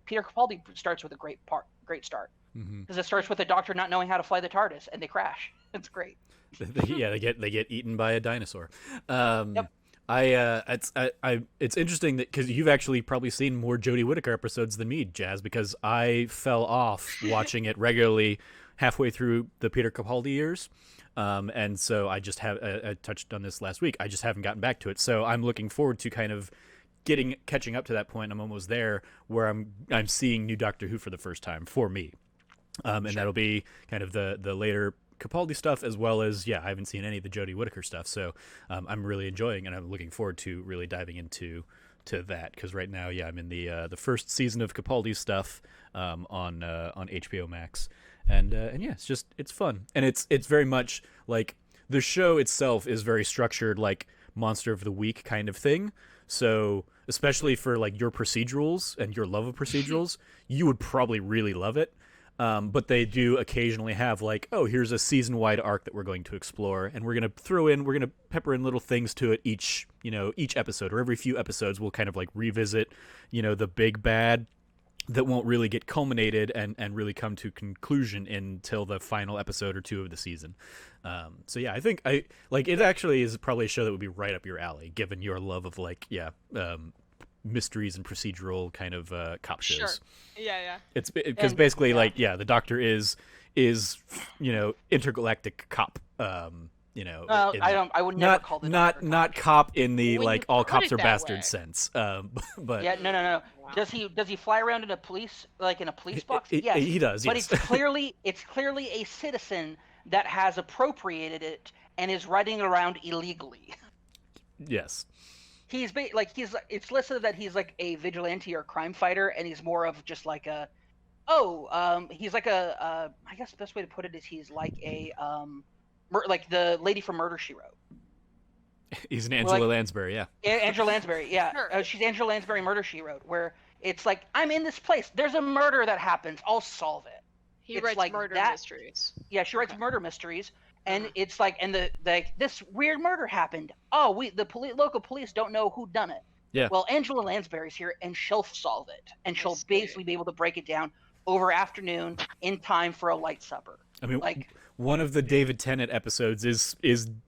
starts with a great start because it starts with a doctor not knowing how to fly the TARDIS and they crash. It's great. They get eaten by a dinosaur. Yep. It's interesting that because you've actually probably seen more Jodie Whittaker episodes than me, Jazz, because I fell off watching it regularly halfway through the Peter Capaldi years. And so I just I touched on this last week. I just haven't gotten back to it. So I'm looking forward to kind of catching up to that point. I'm almost there where I'm seeing new Doctor Who for the first time for me. And that'll be kind of the later Capaldi stuff, as well as I haven't seen any of the Jodie Whittaker stuff, so I'm really enjoying, and I'm looking forward to really diving into that, because right now I'm in the first season of Capaldi's stuff on HBO Max, and it's fun, and it's very much like the show itself is very structured like Monster of the Week kind of thing. So especially for like your procedurals and your love of procedurals, you would probably really love it. But they do occasionally have like, oh, here's a season-wide arc that we're going to explore, and we're going to pepper in little things to it each episode, or every few episodes we'll kind of like revisit, the big bad that won't really get culminated and really come to conclusion until the final episode or two of the season. I think it actually is probably a show that would be right up your alley, given your love of mysteries and procedural kind of cop shows. Sure. Yeah. It's because basically the Doctor is intergalactic cop. I would never call the Doctor not cop in the When you all put cops it are that bastards way. sense. But Yeah, no. Wow. Does he fly around in a police box? Yes, he does. But yes. it's clearly a citizen that has appropriated it and is riding around illegally. Yes. It's listed that he's like a vigilante or crime fighter, and he's more of just like he's like I guess the best way to put it is he's like like the lady from Murder, She Wrote. He's an Angela Lansbury, yeah. Angela Lansbury, yeah. Sure. She's Angela Lansbury, Murder, She Wrote, where it's like, I'm in this place. There's a murder that happens. I'll solve it. He It's writes like murder that- mysteries. Yeah, she writes murder mysteries, and Uh-huh. it's like, and this weird murder happened. Oh, local police don't know who done it. Yeah. Well, Angela Lansbury's here, and she'll solve it, and she'll see. basically be able to break it down over afternoon in time for a light supper. I mean, Like, one of the David Tennant episodes is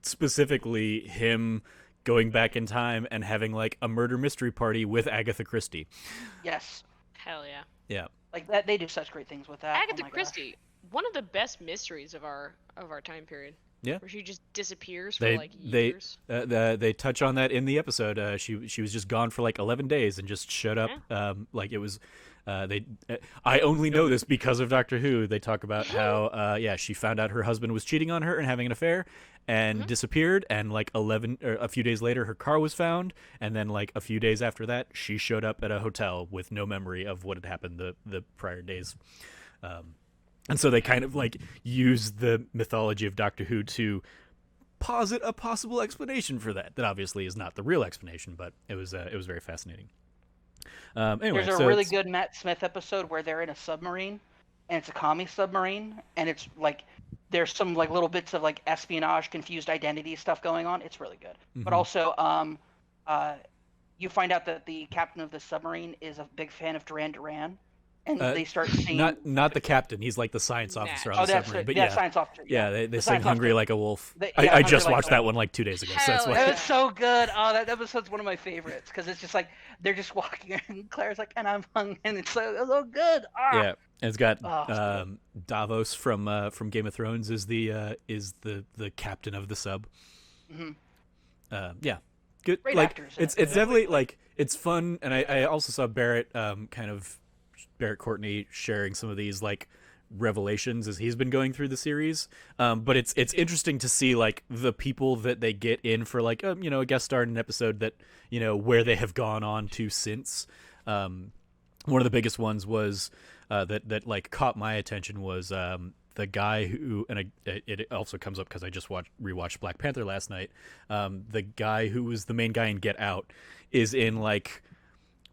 specifically him going back in time and having like a murder mystery party with Agatha Christie. yes, Hell yeah. Yeah. like that. They do such great things with that. Oh Agatha my gosh. Christie, one of the best mysteries of our time period. Yeah. Where she just disappears for They like they years. they touch on that in the episode. She was just gone for like 11 days and just showed up. Like it was. I only know this because of Doctor Who. They talk about how she found out her husband was cheating on her and having an affair, and disappeared. And like a few days later, her car was found. And then like a few days after that, she showed up at a hotel with no memory of what had happened the prior days. And so they kind of like use the mythology of Doctor Who to posit a possible explanation for that. That obviously is not the real explanation, but it was very fascinating. Anyway, There's so a really it's- good Matt Smith episode where they're in a submarine, and it's a commie submarine, and it's like there's some like little bits of like espionage, confused identity stuff going on. It's really good. But also, you find out that the captain of the submarine is a big fan of Duran Duran, and they start singing. not the captain. He's like the science officer on Oh, the that's submarine. it. But Yeah, science officer. yeah, they The sing science "Hungry officer. Like a Wolf." They- I yeah, Hungry just Like watched a that Wolf. one like 2 days ago. So Hell that's why. yeah. It was so good. Oh, that episode's one of my favorites because it's just like they're just walking, and Claire's like, "And I'm hung," and it's so good. Ah. Yeah, and it's got Oh, it's Davos from Game of Thrones is the captain of the sub. Mhm. Yeah, good. Great like actors. it's definitely like it's fun, and I also saw Barrett Barrett Courtney sharing some of these like revelations as he's been going through the series. But it's interesting to see like the people that they get in for like a guest star in an episode that where they have gone on to since. One of the biggest ones was that like caught my attention was the guy who, and it also comes up because I just rewatched Black Panther last night. The guy who was the main guy in Get Out is in like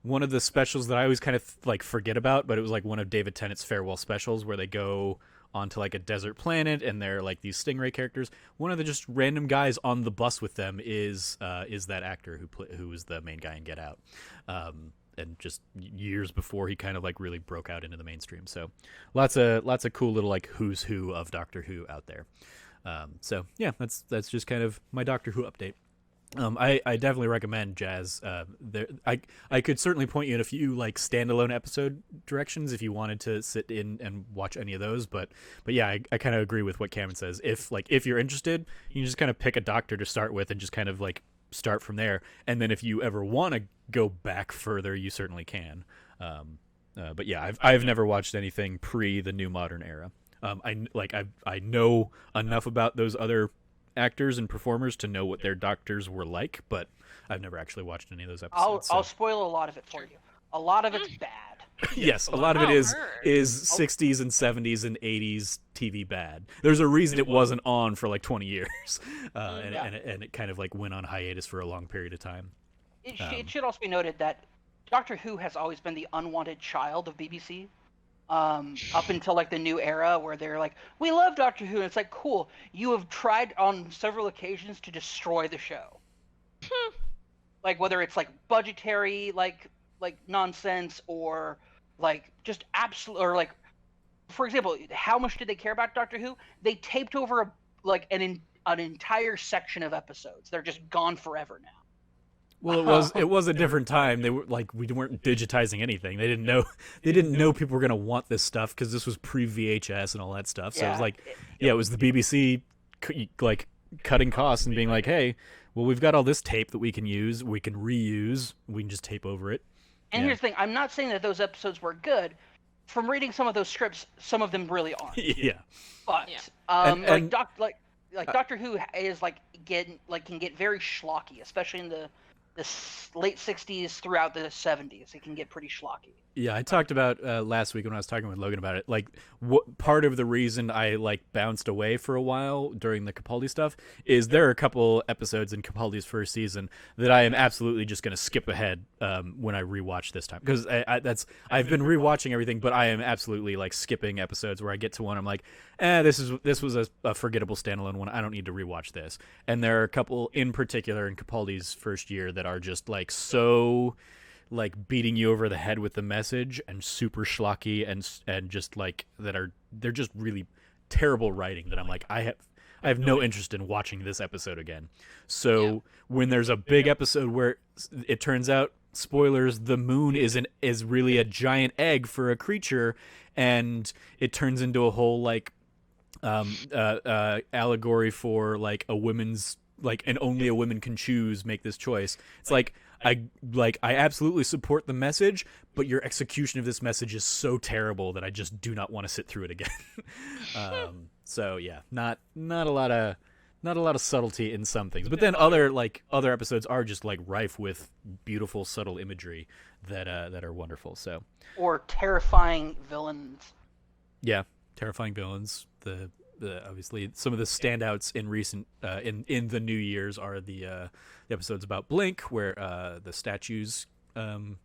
one of the specials that I always kind of like forget about, but it was like one of David Tennant's farewell specials where they go onto like a desert planet, and they're like these stingray characters. One of the just random guys on the bus with them is that actor who was the main guy in Get Out, and just years before he kind of like really broke out into the mainstream. So lots of cool little like who's who of Doctor Who out there. So yeah, that's just kind of my Doctor Who update. I definitely recommend Jazz. I could certainly point you in a few like standalone episode directions if you wanted to sit in and watch any of those. But yeah, I kind of agree with what Cameron says. If you're interested, you can just kind of pick a Doctor to start with and just kind of like start from there. And then if you ever want to go back further, you certainly can. But yeah, I've never watched anything pre the New Modern era. I know enough about those other actors and performers to know what their doctors were like, but I've never actually watched any of those episodes. I'll spoil a lot of it for you. A lot of it's bad. Yes, a lot of it is 60s and 70s and 80s TV bad. There's a reason it wasn't on for like 20 years, and it kind of like went on hiatus for a long period of time. It should also be noted that Doctor Who has always been the unwanted child of BBC. Up until like the new era where they're like, we love Doctor Who, and it's like, cool, you have tried on several occasions to destroy the show. Like whether it's like budgetary like nonsense or like just absolute, or like, for example, how much did they care about Doctor Who? They taped over an entire section of episodes. They're just gone forever now. Well, it was a different time. They were like, we weren't digitizing anything. They didn't know people were gonna want this stuff because this was pre VHS and all that stuff. So it was like, it was the BBC like cutting costs and being like, hey, well, we've got all this tape that we can use, we can reuse, we can just tape over it. And here's the thing: I'm not saying that those episodes were good. From reading some of those scripts, some of them really aren't. Yeah. But Doctor Who is can get very schlocky, especially in the late 60s throughout the 70s. It can get pretty schlocky. Yeah, I talked about last week when I was talking with Logan about it. Like, what part of the reason I like bounced away for a while during the Capaldi stuff is there are a couple episodes in Capaldi's first season that I am absolutely just going to skip ahead when I rewatch this time, because I've been rewatching everything, but I am absolutely like skipping episodes where I get to one I'm like, this was a forgettable standalone one. I don't need to rewatch this. And there are a couple in particular in Capaldi's first year that are just like so like beating you over the head with the message and super schlocky and just like they're just really terrible writing that I'm like, I have no interest in watching this episode again. So when there's a big episode where it turns out, spoilers, the moon is really a giant egg for a creature, and it turns into a whole like allegory for like a women's like, and only a woman can choose, make this choice. It's like I absolutely support the message, but your execution of this message is so terrible that I just do not want to sit through it again. So yeah, not a lot of subtlety in some things, but then other episodes are just like rife with beautiful subtle imagery that are wonderful. So, or terrifying villains. Yeah, terrifying villains. The obviously some of the standouts in recent in the New Year's are the episodes about Blink, where the statues, the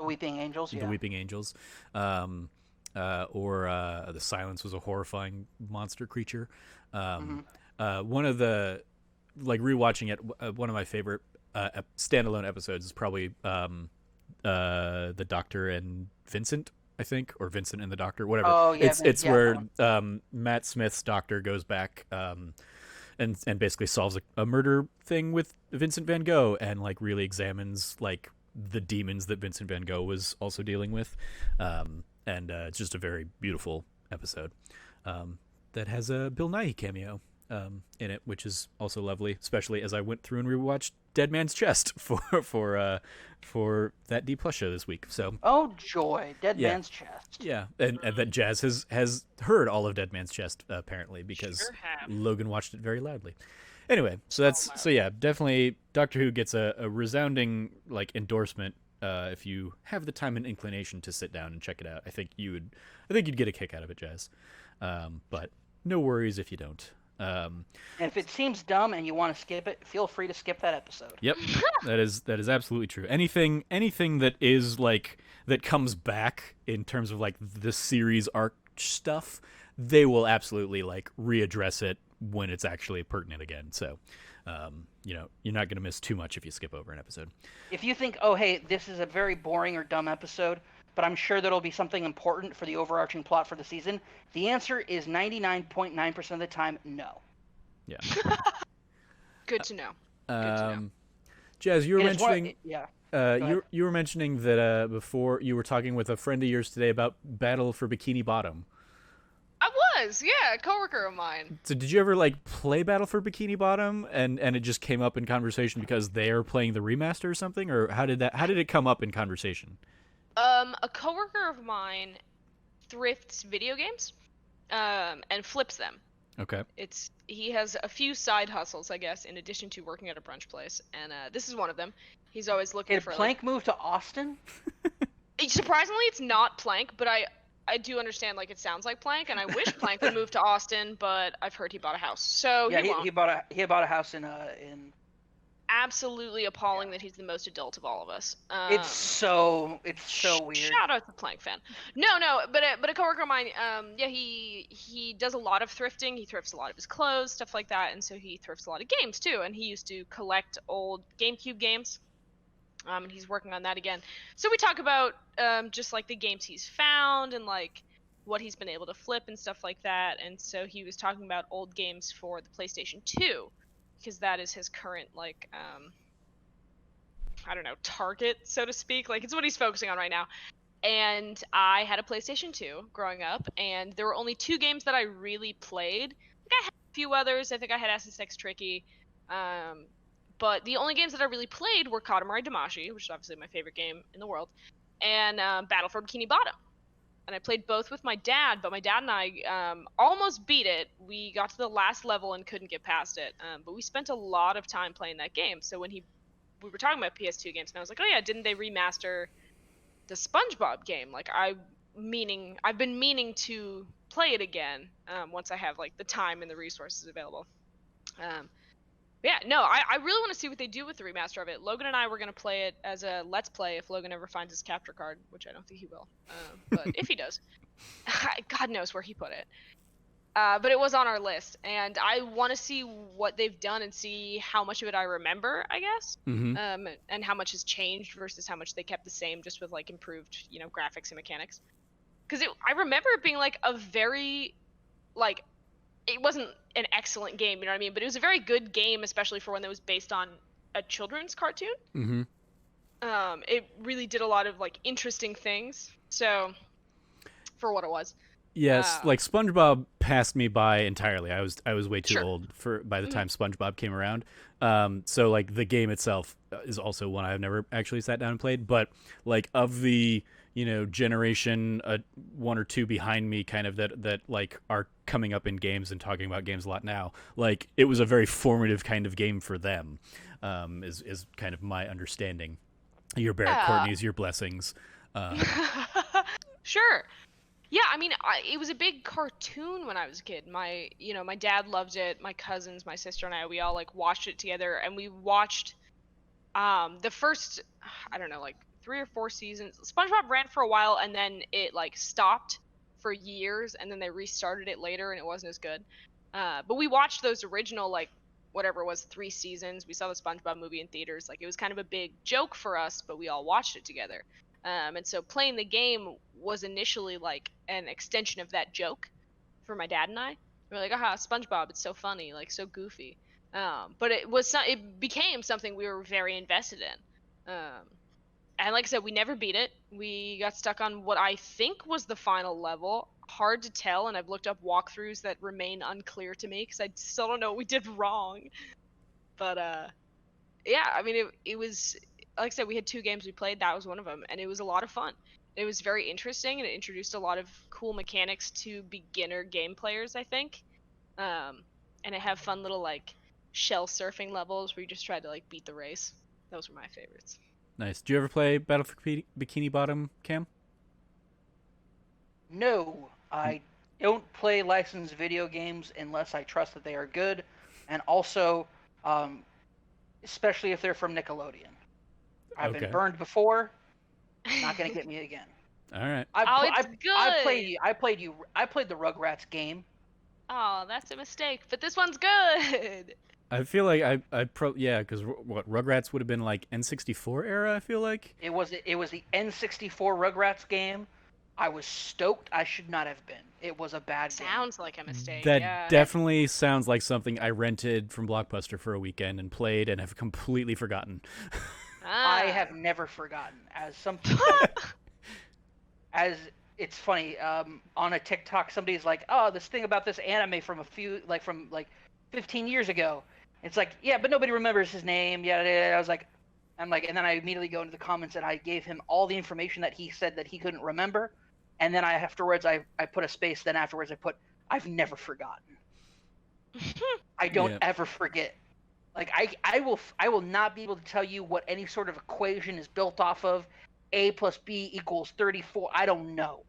Weeping Angels, the Weeping Angels, or the Silence was a horrifying monster creature. One of the rewatching it, one of my favorite standalone episodes is probably the Doctor and Vincent, I think, or Vincent and the Doctor, whatever. Oh, yeah, it's where Matt Smith's Doctor goes back and basically solves a murder thing with Vincent Van Gogh, and like really examines like the demons that Vincent Van Gogh was also dealing with, and it's just a very beautiful episode that has a Bill Nighy cameo in it, which is also lovely, especially as I went through and rewatched Dead Man's Chest for that D+ show this week. So oh joy, Dead Man's Chest. Yeah, and that Jazz has heard all of Dead Man's Chest apparently, because Logan watched it very loudly. Anyway, so definitely Doctor Who gets a resounding like endorsement if you have the time and inclination to sit down and check it out. I think you'd get a kick out of it, Jazz. But no worries if you don't. And if it seems dumb and you want to skip it, feel free to skip that episode. Yep, that is absolutely true. Anything that is like that comes back in terms of like the series arc stuff, they will absolutely like readdress it when it's actually pertinent again. So, you're not going to miss too much if you skip over an episode. If you think, oh, hey, this is a very boring or dumb episode, but I'm sure there'll be something important for the overarching plot for the season, the answer is 99.9% of the time, no. Yeah. Good to know. Good to know. Jazz, you were mentioning... You were mentioning that before you were talking with a friend of yours today about Battle for Bikini Bottom. I was, yeah, a coworker of mine. So did you ever like play Battle for Bikini Bottom and it just came up in conversation because they're playing the remaster or something, or how did it come up in conversation? A coworker of mine thrifts video games, and flips them. Okay. He has a few side hustles, I guess, in addition to working at a brunch place, and this is one of them. He's always looking for. Did Plank move to Austin? Surprisingly, it's not Plank, but I do understand, like, it sounds like Plank, and I wish Plank would move to Austin, but I've heard he bought a house, so yeah, he won't. he bought a house in Absolutely appalling that he's the most adult of all of us. It's so weird. Shout out to Plank fan. No, but a coworker of mine, he does a lot of thrifting. He thrifts a lot of his clothes, stuff like that, and so he thrifts a lot of games too. And he used to collect old GameCube games. And he's working on that again. So we talk about just like the games he's found and like what he's been able to flip and stuff like that. And so he was talking about old games for the PlayStation 2. Because that is his current, like, I don't know, target, so to speak. Like, it's what he's focusing on right now. And I had a PlayStation 2 growing up, and there were only 2 games that I really played. I think I had a few others. I think I had SSX Tricky. But the only games that I really played were Katamari Damacy, which is obviously my favorite game in the world, and Battle for Bikini Bottom. And I played both with my dad, but my dad and I almost beat it. We got to the last level and couldn't get past it. But we spent a lot of time playing that game. So when we were talking about PS2 games, and I was like, oh yeah, didn't they remaster the Spongebob game? Like I've been meaning to play it again once I have like the time and the resources available. Yeah, no, I really want to see what they do with the remaster of it. Logan and I were going to play it as a Let's Play if Logan ever finds his capture card, which I don't think he will. But if he does, God knows where he put it. But it was on our list, and I want to see what they've done and see how much of it I remember, I guess, and how much has changed versus how much they kept the same, just with like improved, graphics and mechanics. Because I remember it being like a very, like, it wasn't an excellent game, you know what I mean? But it was a very good game, especially for when it was based on a children's cartoon. Mm-hmm. It really did a lot of like interesting things. So, for what it was. Yes, like SpongeBob passed me by entirely. I was way too Sure. old by the time SpongeBob came around. So like the game itself is also one I've never actually sat down and played. But like of the generation 1 or 2 behind me, kind of that like are coming up in games and talking about games a lot now. Like it was a very formative kind of game for them. Is kind of my understanding. Your Barrett Courtney's, your blessings. Sure. Yeah, I mean, it was a big cartoon when I was a kid. My dad loved it. My cousins, my sister and I, we all like watched it together, and we watched the first, I don't know, like 3 or 4 seasons. SpongeBob ran for a while, and then it like stopped for years, and then they restarted it later, and it wasn't as good. But we watched those original, like, whatever it was, 3 seasons. We saw the SpongeBob movie in theaters. Like, it was kind of a big joke for us, but we all watched it together. And so playing the game was initially like an extension of that joke for my dad and I. We were like, aha, SpongeBob, it's so funny, like so goofy. But it became something we were very invested in. And like I said, we never beat it. We got stuck on what I think was the final level. Hard to tell, and I've looked up walkthroughs that remain unclear to me because I still don't know what we did wrong. But yeah, I mean, it was, like I said, we had 2 games we played. That was one of them, and it was a lot of fun. It was very interesting, and it introduced a lot of cool mechanics to beginner game players, I think. And it had fun little like shell surfing levels where you just tried to like beat the race. Those were my favorites. Nice. Did you ever play Battle for Bikini Bottom, Cam? No, I don't play licensed video games unless I trust that they are good, and also, especially if they're from Nickelodeon. I've been burned before. Not gonna get me again. All right. It's good. I played the Rugrats game. Oh, that's a mistake. But this one's good. I feel like yeah, because what Rugrats would have been like N64 era. I feel like It was the N64 Rugrats game. I was stoked. I should not have been. It was a bad game. Sounds like a mistake. that Yeah. definitely sounds like something I rented from Blockbuster for a weekend and played and have completely forgotten. I Ah. have never forgotten. As something as it's funny, on a TikTok somebody's like, "Oh, this thing about this anime from 15 years ago." It's like, "Yeah, but nobody remembers his name." Yeah, I'm like, and then I immediately go into the comments and I gave him all the information that he said that he couldn't remember, and then I put a space. Then afterwards I put, "I've never forgotten. I don't ever forget." Like I will not be able to tell you what any sort of equation is built off of. A plus B equals 34. I don't know.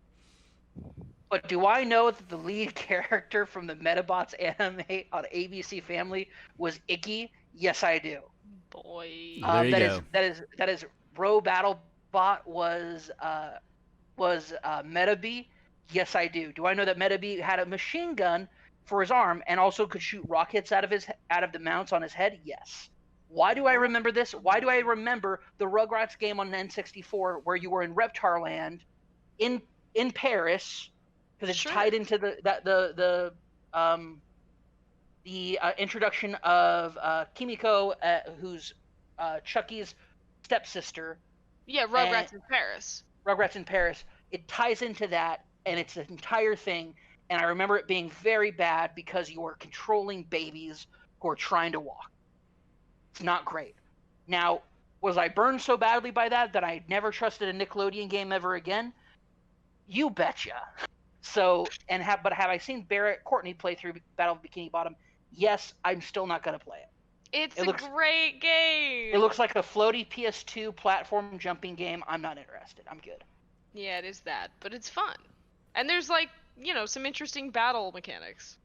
But do I know that the lead character from the Metabots anime on ABC Family was Icky? Yes, I do. Boy. There you go. That is Bro Battlebot was Metabee? Yes, I do. Do I know that Metabee had a machine gun for his arm and also could shoot rockets out of the mounts on his head? Yes. Why do I remember this? Why do I remember the Rugrats game on N64 where you were in Reptarland in Paris, because it's tied into the introduction of Kimiko, who's Chucky's stepsister. Yeah, Rugrats in Paris. Rugrats in Paris. It ties into that, and it's an entire thing. And I remember it being very bad because you are controlling babies who are trying to walk. It's not great. Now, was I burned so badly by that I never trusted a Nickelodeon game ever again? You betcha. So, but have I seen Barrett Courtney play through Battle of Bikini Bottom? Yes, I'm still not going to play it. It's a great game. It looks like a floaty PS2 platform jumping game. I'm not interested. I'm good. Yeah, it is that, but it's fun. And there's some interesting battle mechanics.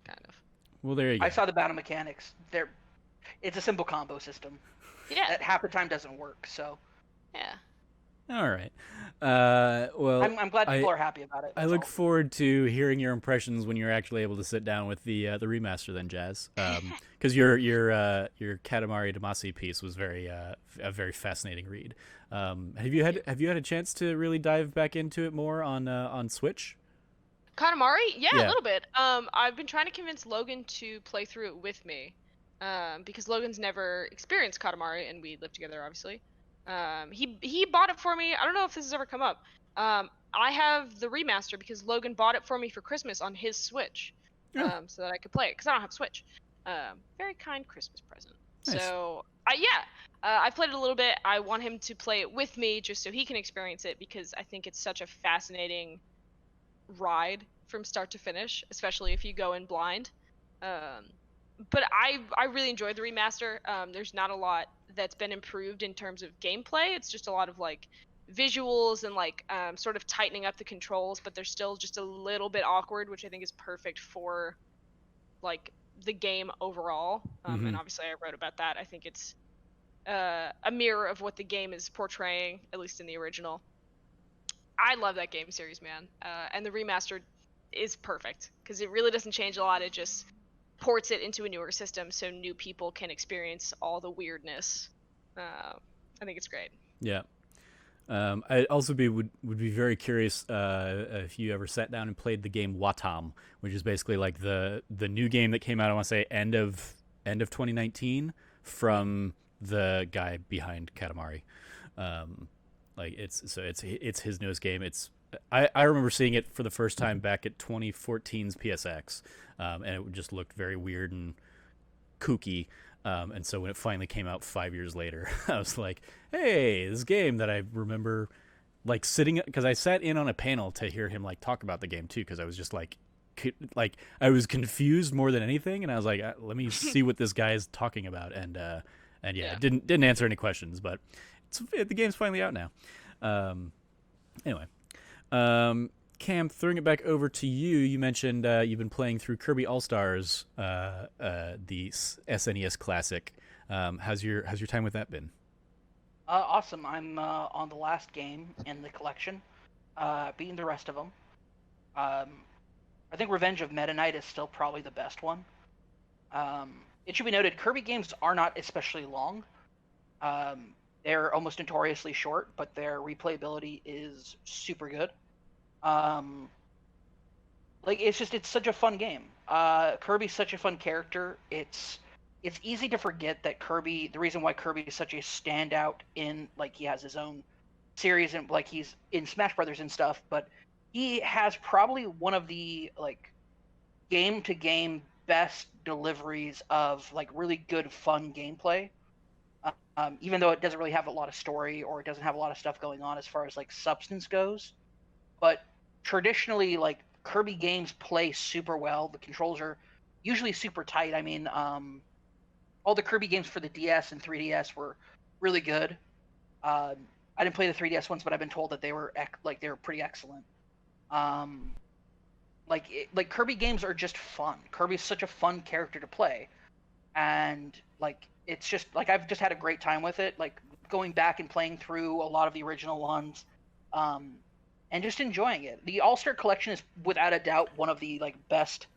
Kind of. Well, there you go. I saw the battle mechanics. It's a simple combo system. Yeah. That half the time doesn't work, so. Yeah. All right. Well, I'm glad people are happy about it. I look forward to hearing your impressions when you're actually able to sit down with the remaster, then, Jazz. Because your Katamari Damacy piece was a very fascinating read. Have you had a chance to really dive back into it more on Switch? Katamari? Yeah, a little bit. I've been trying to convince Logan to play through it with me, because Logan's never experienced Katamari, and we live together, obviously. He bought it for me. I don't know if this has ever come up. I have the remaster because Logan bought it for me for Christmas on his Switch, so that I could play it because I don't have Switch. Very kind Christmas present. Nice. So I played it a little bit. I want him to play it with me just so he can experience it because I think it's such a fascinating ride from start to finish, especially if you go in blind. But I really enjoyed the remaster. There's not a lot that's been improved in terms of gameplay. It's just a lot of visuals and sort of tightening up the controls, but they're still just a little bit awkward, which I think is perfect for the game overall. And obviously I wrote about that. I think it's a mirror of what the game is portraying, at least in the original. I love that game series, man. And the remaster is perfect because it really doesn't change a lot. It just ports it into a newer system so new people can experience all the weirdness. I think it's great. Yeah. I also would be very curious if you ever sat down and played the game Watam, which is basically the new game that came out, I want to say end of 2019 from the guy behind Katamari. It's his newest game. I remember seeing it for the first time back at 2014's PSX, and it just looked very weird and kooky. And so when it finally came out 5 years later, I was like, hey, this game that I remember sitting, because I sat in on a panel to hear him talk about the game too, because I was just I was confused more than anything, and I was like, let me see what this guy is talking about, and didn't answer any questions, but the game's finally out now. Anyway, Cam, throwing it back over to you. You mentioned you've been playing through Kirby All-Stars, the SNES classic. How's your time with that been? Awesome. I'm on the last game in the collection. beaten the rest of them. I think Revenge of Meta Knight is still probably the best one. It should be noted, Kirby games are not especially long. They're almost notoriously short, but their replayability is super good. It's such a fun game. Kirby's such a fun character. It's easy to forget that Kirby, the reason why Kirby is such a standout in, like, he has his own series and, like, he's in Smash Brothers and stuff, but he has probably one of the, like, game to game best deliveries of, like, really good fun gameplay. Even though it doesn't really have a lot of story, or it doesn't have a lot of stuff going on as far as, like, substance goes. But traditionally, like, Kirby games play super well. The controls are usually super tight. I mean, all the Kirby games for the DS and 3DS were really good. I didn't play the 3DS ones, but I've been told that they were pretty excellent. Kirby games are just fun. Kirby's such a fun character to play, and, like, it's just, like, I've just had a great time with it. Like, going back and playing through a lot of the original ones, and just enjoying it. The All-Star Collection is without a doubt one of the, like, best,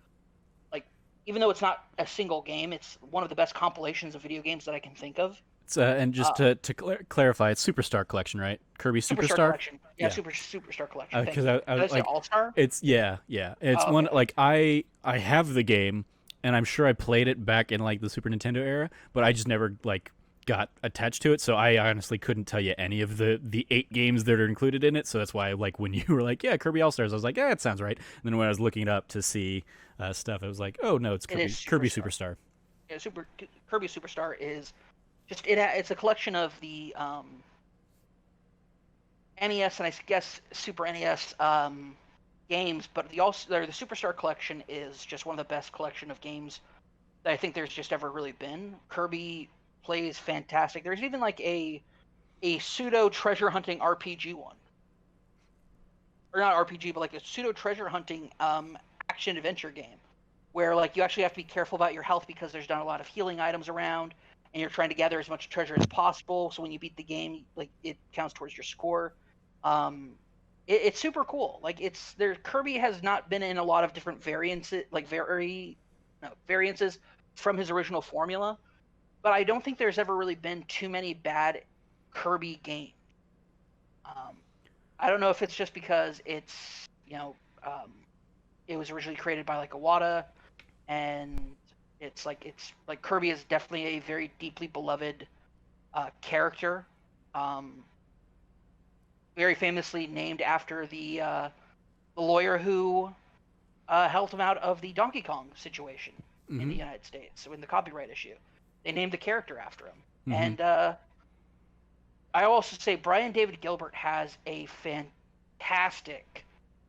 like, even though it's not a single game, it's one of the best compilations of video games that I can think of. It's and just to clarify, it's Superstar Collection, right? Kirby Superstar Collection. Yeah, Yeah. Superstar Collection. Because Did I say like, All-Star? it's It's Oh, one, okay. like, I have the game, and I'm sure I played it back in, like, the Super Nintendo era, but I just never, like, got attached to it, so I honestly couldn't tell you any of the 8 games that are included in it. So that's why, like, when you were like, yeah, Kirby All Stars, I was like, yeah, it sounds right. And then when I was looking it up to see stuff, I was like, oh no, it's Kirby, It is Kirby Superstar. Superstar. Yeah, Kirby Superstar is just it's a collection of the NES and I guess Super NES games, but the Superstar Collection is just one of the best collection of games that I think there's just ever really been. Kirby plays fantastic. There's even, like, a pseudo treasure hunting RPG one, or not RPG, but, like, a pseudo treasure hunting action adventure game, where, like, you actually have to be careful about your health because there's not a lot of healing items around, and you're trying to gather as much treasure as possible. So when you beat the game, like, it counts towards your score. It's super cool. Like, Kirby has not been in a lot of different variances, like variances from his original formula, but I don't think there's ever really been too many bad Kirby games. I don't know if it's just because it's, it was originally created by, like, Iwata, and it's like Kirby is definitely a very deeply beloved character. Very famously named after the lawyer who helped him out of the Donkey Kong situation in the United States. So in the copyright issue, they named the character after him. And I also say Brian David Gilbert has a fantastic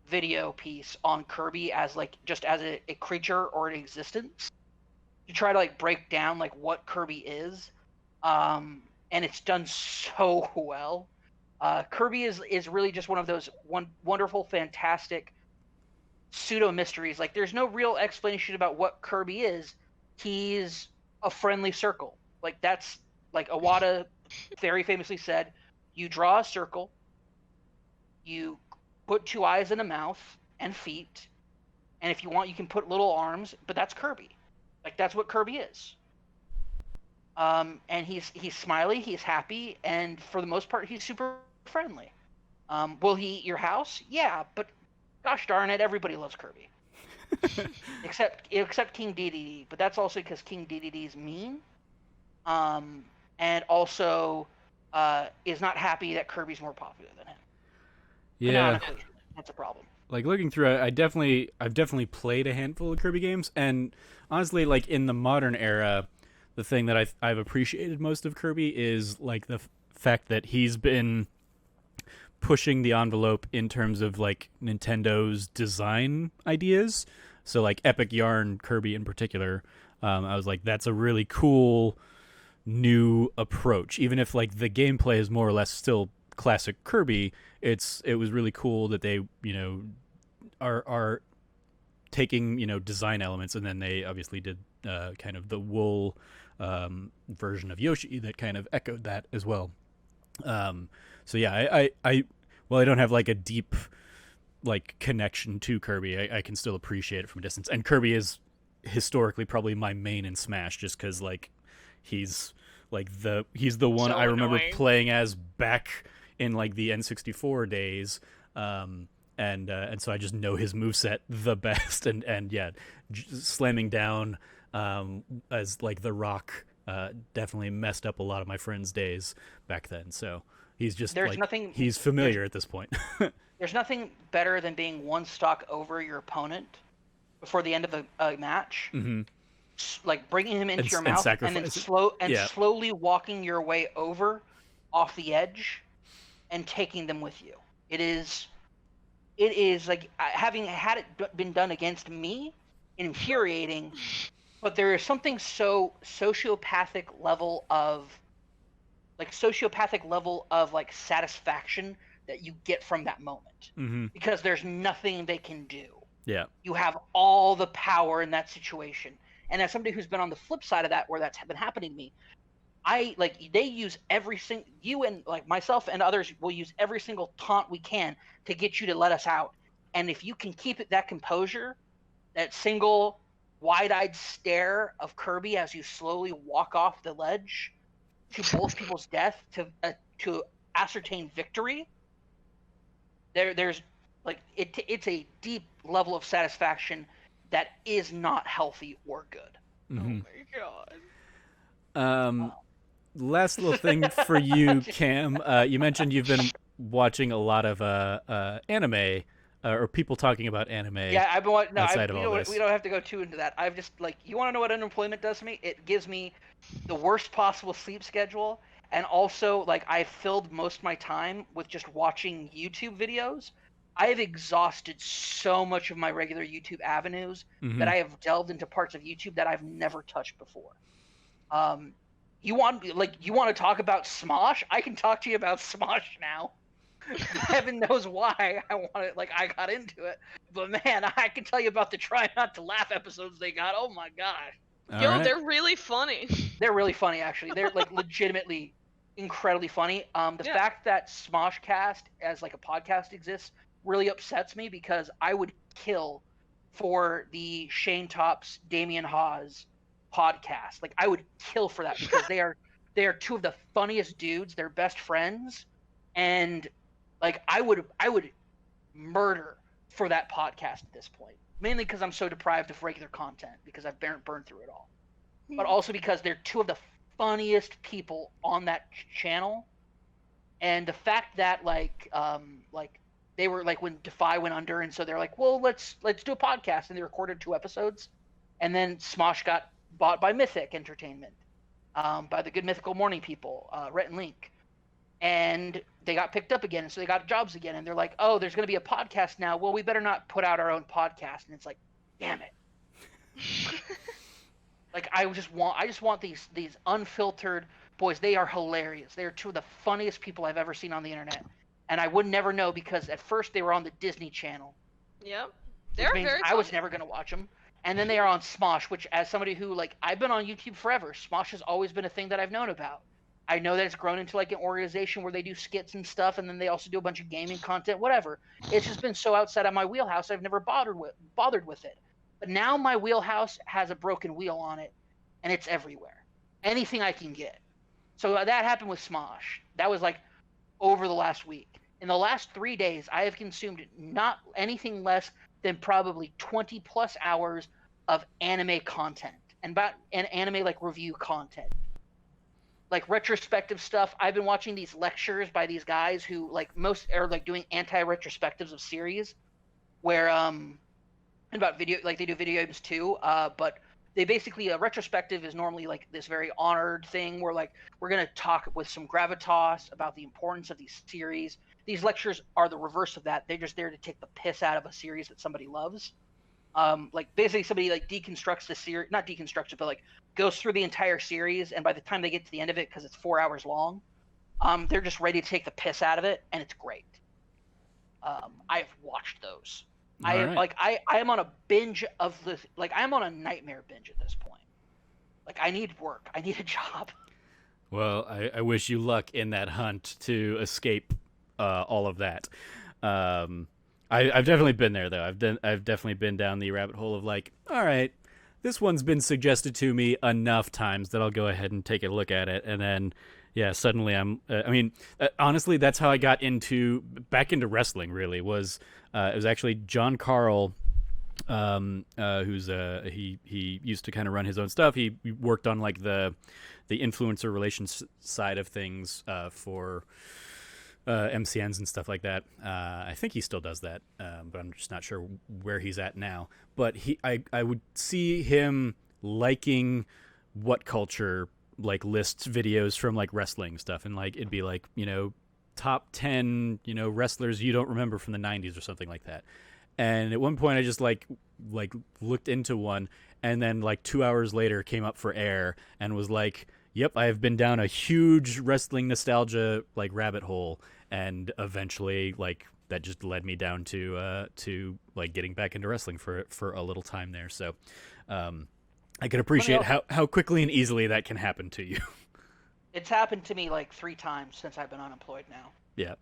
video piece on Kirby as, like, just as a creature or an existence, to try to, like, break down, like, what Kirby is. And it's done so well. Kirby is really just one of those wonderful, fantastic pseudo mysteries. Like, there's no real explanation about what Kirby is. He's a friendly circle. Like, that's, like, Iwata very famously said, you draw a circle, you put 2 eyes and a mouth and feet, and if you want, you can put little arms, but that's Kirby. Like, that's what Kirby is. And he's smiley, he's happy, and for the most part, he's super friendly. Will he eat your house? Yeah, but gosh darn it, everybody loves Kirby. except King Dedede, but that's also because King Dedede is mean. And also is not happy that Kirby's more popular than him. Yeah. Canonically, that's a problem. Like, looking through it, I've definitely played a handful of Kirby games, and honestly, like, in the modern era, the thing that I've appreciated most of Kirby is, like, the fact that he's been pushing the envelope in terms of, like, Nintendo's design ideas. So, like, Epic Yarn Kirby in particular, I was like, that's a really cool new approach. Even if, like, the gameplay is more or less still classic Kirby, it was really cool that they, are taking, design elements, and then they obviously did kind of the wool version of Yoshi that kind of echoed that as well. So yeah, I Well, I don't have like a deep like connection to Kirby. I can still appreciate it from a distance. And Kirby is historically probably my main in Smash, just because like he's he's the one So I remember annoying. playing as back in like the N64 days. And so I just know his moveset the best, and yeah, slamming down as like the Rock definitely messed up a lot of my friends' days back then. So he's just There's like nothing. he's familiar at this point. There's nothing better than being one stock over your opponent before the end of a match. Mm-hmm. Like bringing him into your mouth and then Yeah. slowly walking your way over off the edge and taking them with you. It is like having had it been done against me, infuriating. But there is something so sociopathic level of like satisfaction that you get from that moment, Mm-hmm. because there's nothing they can do. Yeah. You have all the power in that situation. And as somebody who's been on the flip side of that, where that's been happening to me, they use every single, you and like myself and others will use every single taunt we can to get you to let us out. And if you can keep that composure, that single wide-eyed stare of Kirby as you slowly walk off the ledge to both people's death to ascertain victory, there's like it's a deep level of satisfaction that is not healthy or good. Mm-hmm. Oh my god. Last little thing for you, Cam. You mentioned you've been watching a lot of anime, or people talking about anime. Yeah, I've been watching. No, outside of all this. we don't have to go too into that. I've just like, you want to know what unemployment does to me? It gives me the worst possible sleep schedule, and also like I've filled most of my time with just watching YouTube videos. I have exhausted so much of my regular YouTube avenues Mm-hmm. that I have delved into parts of YouTube that I've never touched before. You want to talk about Smosh? I can talk to you about Smosh now. Heaven knows why I got into it, but man, I can tell you about the try not to laugh episodes they got. Oh my gosh, Yo, right. they're really funny. they're really funny actually. They're like legitimately incredibly funny. The fact that Smoshcast as like a podcast exists really upsets me, because I would kill for the Shane Tops, Damian Hawes podcast. Like I would kill for that, because they are two of the funniest dudes. They're best friends, and like I would murder for that podcast at this point. Mainly because I'm so deprived of regular content, because I've burned through it all. But also because they're two of the funniest people on that channel. And the fact that like they were like when Defy went under, and so they're like, well, let's do a podcast, and they recorded 2 episodes, and then Smosh got bought by Mythic Entertainment, by the Good Mythical Morning people, Rhett and Link, and they got picked up again, and so they got jobs again, and they're like, oh, there's going to be a podcast now. Well, we better not put out our own podcast. And it's like, damn it. Like I just want these unfiltered boys. They are hilarious. They are 2 of the funniest people I've ever seen on the internet. And I would never know, because at first they were on the Disney Channel. Yep. Which They're means very I was funny. never going to watch them. And then they are on Smosh, which, as somebody who, like, I've been on YouTube forever, Smosh has always been a thing that I've known about. I know that it's grown into like an organization where they do skits and stuff, and then they also do a bunch of gaming content, whatever. It's just been so outside of my wheelhouse, I've never bothered with it. But now my wheelhouse has a broken wheel on it, and it's everywhere. Anything I can get. So that happened with Smosh. That was like over the last week. In the last 3 days, I have consumed not anything less than probably 20 plus hours of anime content, and anime like review content, like retrospective stuff. I've been watching these lectures by these guys who like most are like doing anti-retrospectives of series, where about video, like they do video games too, but they basically, a retrospective is normally like this very honored thing where like we're going to talk with some gravitas about the importance of these series. These lectures are the reverse of that. They're just there to take the piss out of a series that somebody loves. Like basically somebody like deconstructs the series, not deconstructs it, but like goes through the entire series, and by the time they get to the end of it, because it's 4 hours long, they're just ready to take the piss out of it, and it's great. I've watched those. I am on a binge of the, like I'm on a nightmare binge at this point. Like I need work. I need a job. Well, I wish you luck in that hunt to escape all of that. I've definitely been there though. I've definitely been down the rabbit hole of like, all right, this one's been suggested to me enough times that I'll go ahead and take a look at it, and then yeah, suddenly I'm. Honestly, that's how I got back into wrestling. Really, was it was actually John Carl, who's he used to kind of run his own stuff. He worked on like the influencer relations side of things for MCNs and stuff like that. I think he still does that, but I'm just not sure where he's at now. But I would see him liking What Culture like lists videos from like wrestling stuff, and like it'd be like, top 10 wrestlers you don't remember from the 90s or something like that. And at one point I just like looked into one, and then like 2 hours later came up for air and was like, yep, I have been down a huge wrestling nostalgia like rabbit hole, and eventually like that just led me down to like getting back into wrestling for a little time there. So I can appreciate how quickly and easily that can happen to you. It's happened to me like 3 times since I've been unemployed now. Yeah.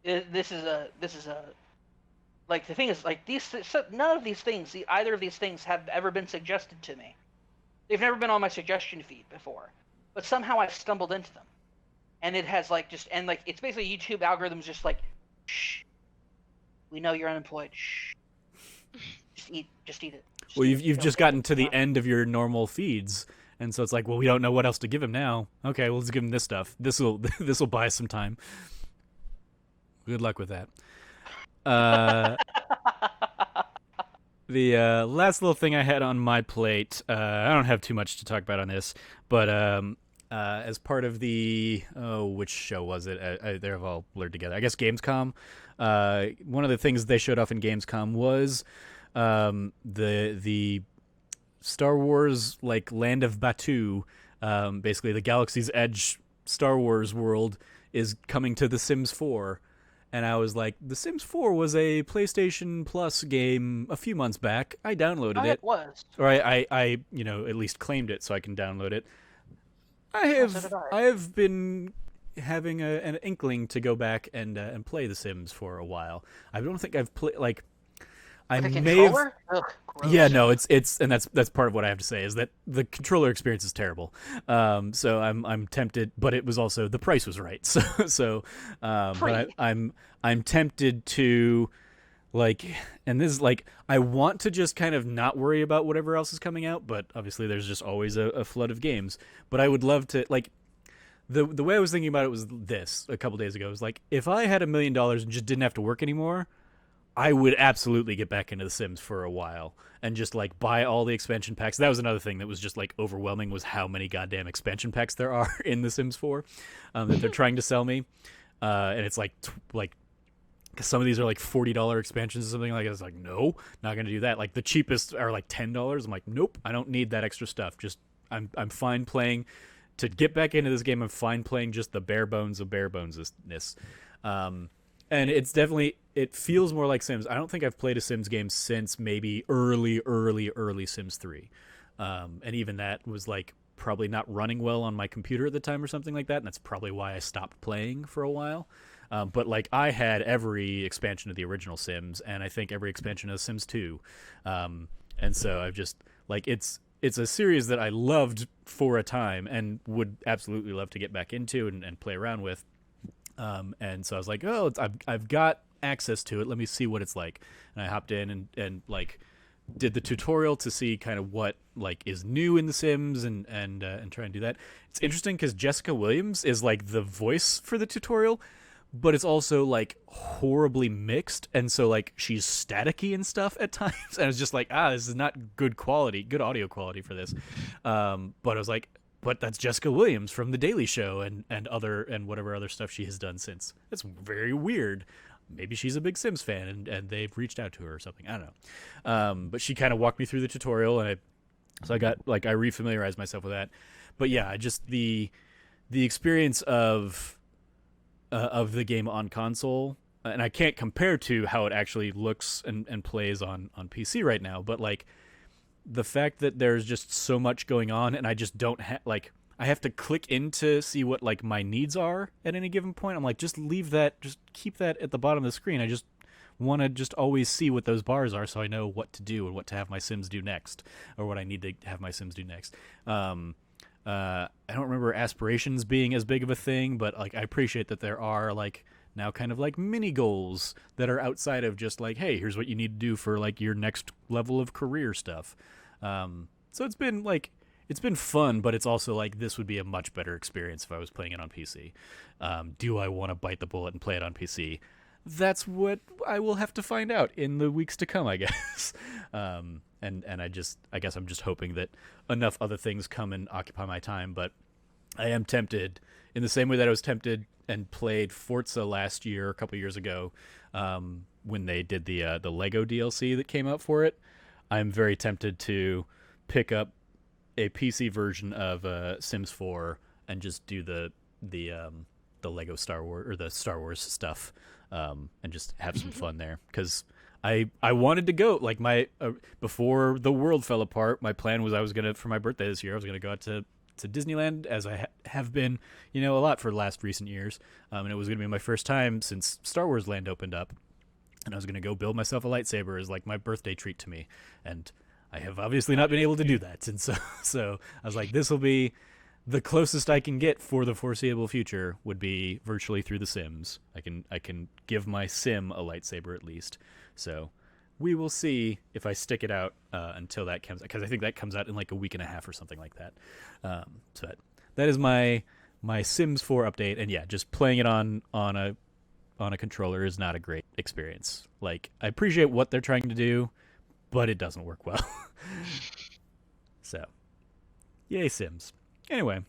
This is a like, the thing is, like, none of these things, either of these things have ever been suggested to me. They've never been on my suggestion feed before, but somehow I've stumbled into them, and it has like it's basically YouTube algorithms just like, shh, we know you're unemployed, shh, just eat it. Well, you've just gotten to the end of your normal feeds, and so it's like, well, we don't know what else to give him now. Okay, well, let's give him this stuff. This'll buy us some time. Good luck with that. The last little thing I had on my plate, I don't have too much to talk about on this, but as part of the which show was it? They're all blurred together. I guess Gamescom. One of the things they showed off in Gamescom was the Star Wars like Land of Batuu, basically the Galaxy's Edge Star Wars world is coming to The Sims 4. And I was like, The Sims 4 was a PlayStation Plus game a few months back. I downloaded it. It was. Or I at least claimed it so I can download it. I have been having an inkling to go back and play The Sims for a while. I don't think I've played like I may have. Ugh, gross. Yeah, no, it's and that's part of what I have to say is that the controller experience is terrible. So I'm tempted, but it was also the price was right. But I'm tempted to like, and this is like I want to just kind of not worry about whatever else is coming out, but obviously there's just always a flood of games. But I would love to like. The way I was thinking about it was this a couple days ago. It was like, if I had $1 million and just didn't have to work anymore, I would absolutely get back into The Sims for a while and just like buy all the expansion packs. That was another thing that was just like overwhelming, was how many goddamn expansion packs there are in The Sims 4 that they're trying to sell me. And it's like cause some of these are like $40 expansions or something like that. It's like, no, not going to do that. Like the cheapest are like $10. I'm like, nope, I don't need that extra stuff. Just I'm fine playing. To get back into this game, I'm fine playing just the bare bones of bare bonesness. And it's definitely, it feels more like Sims. I don't think I've played a Sims game since maybe early Sims 3. And even that was like probably not running well on my computer at the time or something like that. And that's probably why I stopped playing for a while. But like I had every expansion of the original Sims, and I think every expansion of Sims 2. And so I've just like, it's a series that I loved for a time and would absolutely love to get back into and play around with. And so I was like, oh, I've got access to it. Let me see what it's like. And I hopped in and like did the tutorial to see kind of what like is new in The Sims and try and do that. It's interesting because Jessica Williams is like the voice for the tutorial, but it's also like horribly mixed, and so like she's staticky and stuff at times, and I was just like, this is not good audio quality for this. But I was like, but that's Jessica Williams from The Daily Show and whatever other stuff she has done since. That's very weird. Maybe she's a big Sims fan and they've reached out to her or something. I don't know. But she kind of walked me through the tutorial, and I refamiliarized myself with that. But yeah, just the experience of the game on console, and I can't compare to how it actually looks and plays on PC right now, but like the fact that there's just so much going on, and I just don't have like, I have to click in to see what like my needs are at any given point. I'm like, just leave that, just keep that at the bottom of the screen. I just want to just always see what those bars are so I know what to do and what to have my Sims do next, or what I need to have my Sims do next. I don't remember aspirations being as big of a thing, but like I appreciate that there are like now kind of like mini goals that are outside of just like, hey, here's what you need to do for like your next level of career stuff. So it's been fun, but it's also like this would be a much better experience if I was playing it on PC. Do I want to bite the bullet and play it on PC? That's what I will have to find out in the weeks to come, I guess. And I guess I'm just hoping that enough other things come and occupy my time. But I am tempted, in the same way that I was tempted and played Forza last year, a couple years ago, when they did the Lego DLC that came out for it. I'm very tempted to pick up a PC version of Sims 4 and just do the Lego Star Wars or the Star Wars stuff, and just have some fun there, because I wanted to go like before the world fell apart. My plan was I was gonna, for my birthday this year, I was gonna go out to Disneyland, as I have been, a lot for the last recent years, and it was gonna be my first time since Star Wars Land opened up, and I was gonna go build myself a lightsaber as like my birthday treat to me, and I have obviously not been able to do that, and so I was like, this will be the closest I can get for the foreseeable future, would be virtually through The Sims. I can give my Sim a lightsaber at least. So we will see if I stick it out until that comes, because I think that comes out in like a week and a half or something like that. So that is my Sims 4 update, and yeah, just playing it on a controller is not a great experience. Like, I appreciate what they're trying to do, but it doesn't work well. So, yay Sims. Anyway,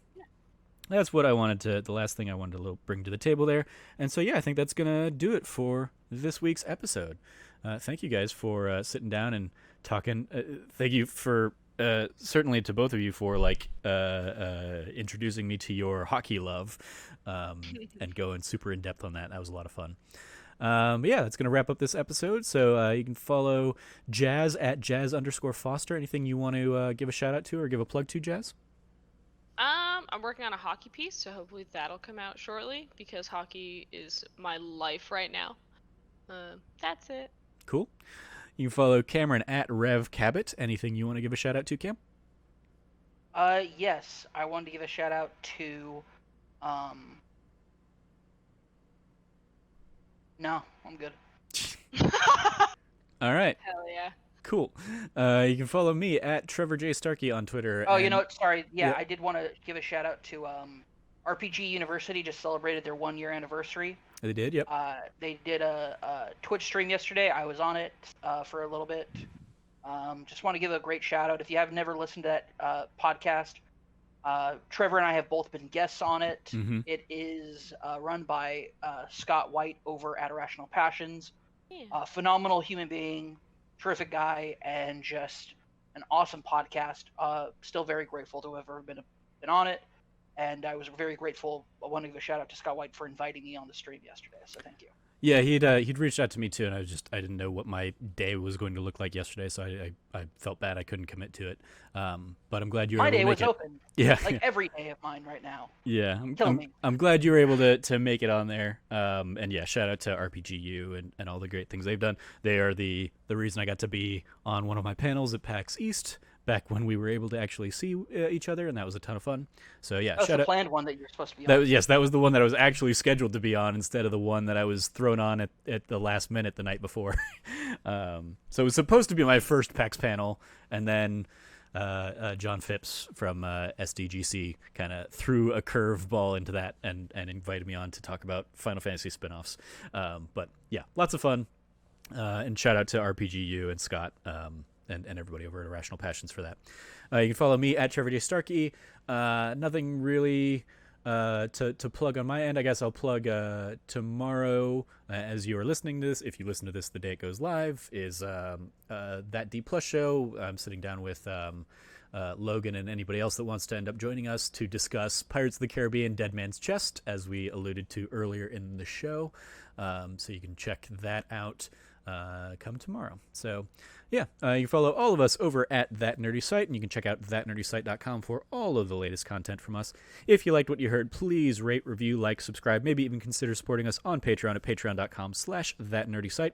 that's what I wanted to, the last thing I wanted to bring to the table there. And so, yeah, I think that's going to do it for this week's episode. Thank you guys for sitting down and talking. Thank you for, certainly to both of you, for like introducing me to your hockey love, and going super in depth on that. That was a lot of fun. But yeah, that's going to wrap up this episode. So you can follow Jazz at Jazz_Foster. Anything you want to give a shout out to or give a plug to, Jazz? I'm working on a hockey piece, so hopefully that'll come out shortly, because hockey is my life right now. That's it. Cool. You can follow Cameron at Rev Cabot. Anything you want to give a shout out to, Cam? Yes, I wanted to give a shout out to, no, I'm good. All right. Hell yeah. Cool. You can follow me at Trevor J. Starkey on Twitter. Oh, you know what? Sorry. Yeah, Yep. I did want to give a shout out to RPG University. Just celebrated their 1 year anniversary. They did, yep. They did a Twitch stream yesterday. I was on it for a little bit. Just want to give a great shout out. If you have never listened to that podcast, Trevor and I have both been guests on it. Mm-hmm. It is run by Scott White over at Irrational Passions. Yeah. Phenomenal human being, terrific guy, and just an awesome podcast. Still very grateful to have ever been on it, and I was very grateful. I want to give a shout out to Scott White for inviting me on the stream yesterday. So thank you. Yeah, he'd reached out to me too, and I didn't know what my day was going to look like yesterday, so I felt bad I couldn't commit to it. But I'm glad you were My able day to make was it. open. Yeah, Like every day of mine right now. yeah. Killing me. I'm glad you were able to make it on there. And yeah, shout out to RPGU and all the great things they've done. They are the reason I got to be on one of my panels at PAX East back when we were able to actually see each other, and that was a ton of fun. So yeah, That was shout the out. planned one that you're supposed to be on. Yes, that was the one that I was actually scheduled to be on instead of the one that I was thrown on at the last minute the night before. So it was supposed to be my first PAX panel, and then John Phipps from SDGC kind of threw a curveball into that and invited me on to talk about Final Fantasy spinoffs. But yeah, lots of fun. And shout out to RPGU and Scott and everybody over at Irrational Passions for that. You can follow me at Trevor J. Starkey. Nothing really to plug on my end. I guess I'll plug tomorrow, as you are listening to this, if you listen to this the day it goes live, is that D Plus show. I'm sitting down with Logan and anybody else that wants to end up joining us to discuss Pirates of the Caribbean Dead Man's Chest, as we alluded to earlier in the show. So you can check that out. come tomorrow. So, yeah, you follow all of us over at That Nerdy Site, and you can check out thatnerdysite.com for all of the latest content from us. If you liked what you heard, please rate, review, like, subscribe, maybe even consider supporting us on Patreon at patreon.com/thatnerdysite,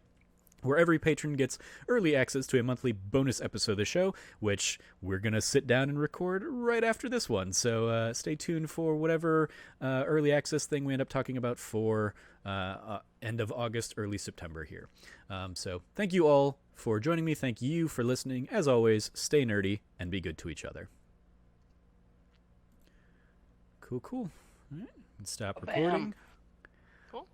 where every patron gets early access to a monthly bonus episode of the show, which we're going to sit down and record right after this one. So stay tuned for whatever early access thing we end up talking about for end of August, early September here. So thank you all for joining me. Thank you for listening. As always, stay nerdy and be good to each other. Cool. All right, stop recording. Cool.